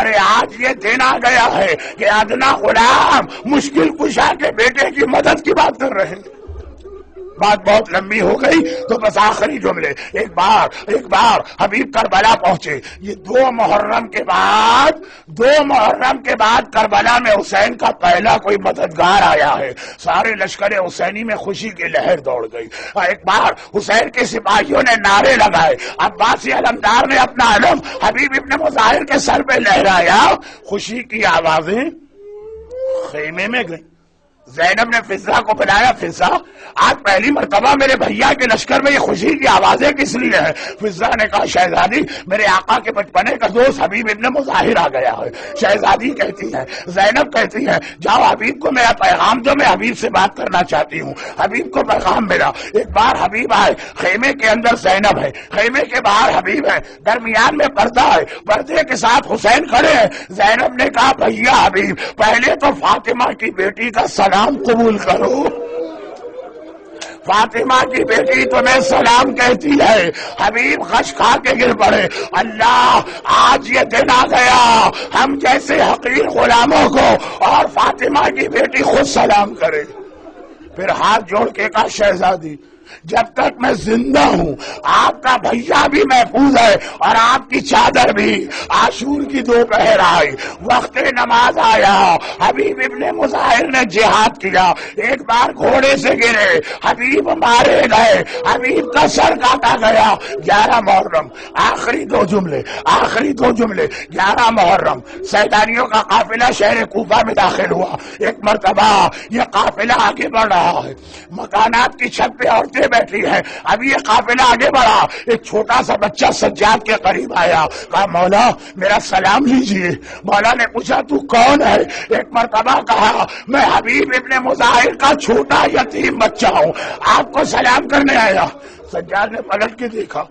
ارے آج یہ دن آ گیا ہے کہ ادنا غلام مشکل کشا کے بیٹے کی مدد کی بات کر رہے ہیں۔ بات بہت لمبی ہو گئی تو بس آخری جملے۔ ایک بار حبیب کربلا پہنچے، یہ 2 محرم کے بعد کربلا میں حسین کا پہلا کوئی مددگار آیا ہے۔ سارے لشکر حسینی میں خوشی کی لہر دوڑ گئی۔ ایک بار حسین کے سپاہیوں نے نعرے لگائے، عباسی علمدار نے اپنا علم حبیب ابن مظاہر کے سر پہ لہرایا، خوشی کی آوازیں خیمے میں گئیں۔ زینب نے فضہ کو بلایا، فضہ آج پہلی مرتبہ میرے بھیا کے لشکر میں یہ خوشی کی آوازیں کس لیے ہیں؟ فضہ نے کہا، شہزادی میرے آقا کے بچپنے کا دوست حبیب ابن مظاہر آ گیا ہے۔ شہزادی کہتی ہے، زینب کہتی ہے، جاؤ حبیب کو میرا پیغام دو، میں حبیب سے بات کرنا چاہتی ہوں۔ حبیب کو پیغام ملا۔ ایک بار حبیب آئے، خیمے کے اندر زینب ہے، خیمے کے باہر حبیب ہے، درمیان میں پردہ ہے، پردے کے ساتھ حسین کھڑے ہیں۔ زینب نے کہا، بھیا حبیب پہلے تو فاطمہ کی بیٹی کا سلام قبول کرو، فاطمہ کی بیٹی تمہیں سلام کہتی ہے۔ حبیب غش کھا کے گر پڑے، اللہ آج یہ دن آ گیا ہم جیسے حقیر غلاموں کو اور فاطمہ کی بیٹی خود سلام کرے۔ پھر ہاتھ جوڑ کے کہا، شہزادی جب تک میں زندہ ہوں آپ کا بھیا بھی محفوظ ہے اور آپ کی چادر بھی۔ عاشور کی دوپہر آئی، وقت نماز آیا، حبیب ابن مظاہر نے جہاد کیا، ایک بار گھوڑے سے گرے، حبیب مارے گئے، حبیب کا سر کاٹا گیا۔ 11 محرم، آخری دو جملے 11 محرم سیدانیوں کا قافلہ شہر کوفہ میں داخل ہوا۔ ایک مرتبہ یہ قافلہ آگے بڑھ رہا ہے، مکانات کی چھت پہ عورتیں بیٹھی ہے، ابھی یہ قافلہ آگے بڑھا، ایک چھوٹا سا بچہ سجاد کے قریب آیا، کہا، مولا میرا سلام لیجئے۔ مولا نے پوچھا، تو کون ہے؟ ایک مرتبہ کہا، میں حبیب ابن مظاہر کا چھوٹا یتیم بچہ ہوں، آپ کو سلام کرنے آیا۔ سجاد نے پلٹ کے دیکھا،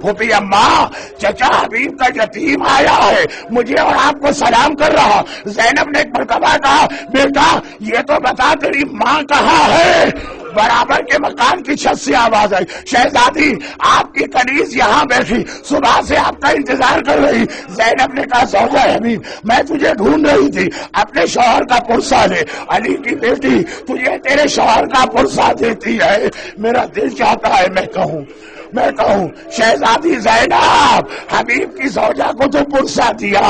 پھوپھی اماں چچا حبیب کا یتیم آیا ہے، مجھے اور آپ کو سلام کر رہا۔ زینب نے ایک مرتبہ کہا، بیٹا یہ تو بتا تیری ماں کہاں ہے؟ برابر کے مکان کی چھت سے آواز آئی، شہزادی آپ کی کنیز یہاں بیٹھی، صبح سے آپ کا انتظار کر رہی۔ زینب نے کہا زوجہ حبیب میں تجھے ڈھونڈ رہی تھی، اپنے شوہر کا پرسہ دے۔ علی کی بیٹی تجھے تیرے شوہر کا پرسہ دیتی ہے، میرا دل چاہتا ہے میں کہوں شہزادی زینب حبیب کی زوجہ کو تو پرسہ دیا،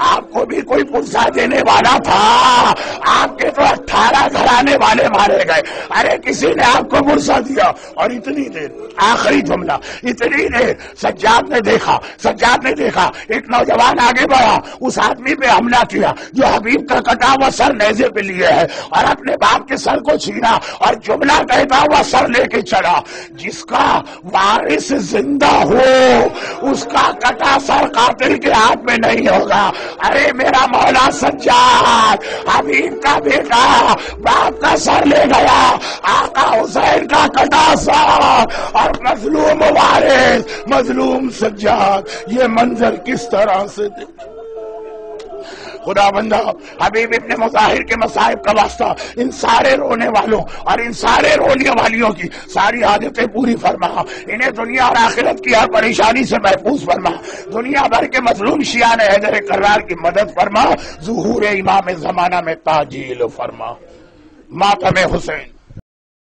آپ کو بھی کوئی پرسہ دینے والا تھا؟ آپ کے تو 18 گھرانے والے مارے گئے، ارے کسی نے آپ کو پرسہ دیا؟ اور اتنی دیر، آخری جملہ، اتنی دیر سجاد نے دیکھا ایک نوجوان آگے بڑھا، اس آدمی پہ حملہ کیا جو حبیب کا کٹا ہوا سر نیزے پہ لیے ہے، اور اپنے باپ کے سر کو چھینا اور جملہ کہتا ہوا سر لے کے چلا، جس کا وارث زندہ ہو اس کا کٹا سر قاتل کے ہاتھ میں نہیں ہوگا۔ ارے میرا مولا سجاد حبیب کا بیٹا باپ کا سر لے گیا، آقا حسین کا کٹا سر اور مظلوم وارث، مظلوم سجاد، یہ منظر کس طرح سے دے؟ خدا بندہ حبیب ابن مظاہر کے مصائب کا واسطہ ان سارے رونے والوں اور ان سارے رونے والیوں کی ساری حاجتیں پوری فرما، انہیں دنیا اور آخرت کی ہر پریشانی سے محفوظ فرما، دنیا بھر کے مظلوم شیعان حیدر کرار کی مدد فرما، ظہور امام زمانہ میں تاجیل فرما۔ ماتم حسین۔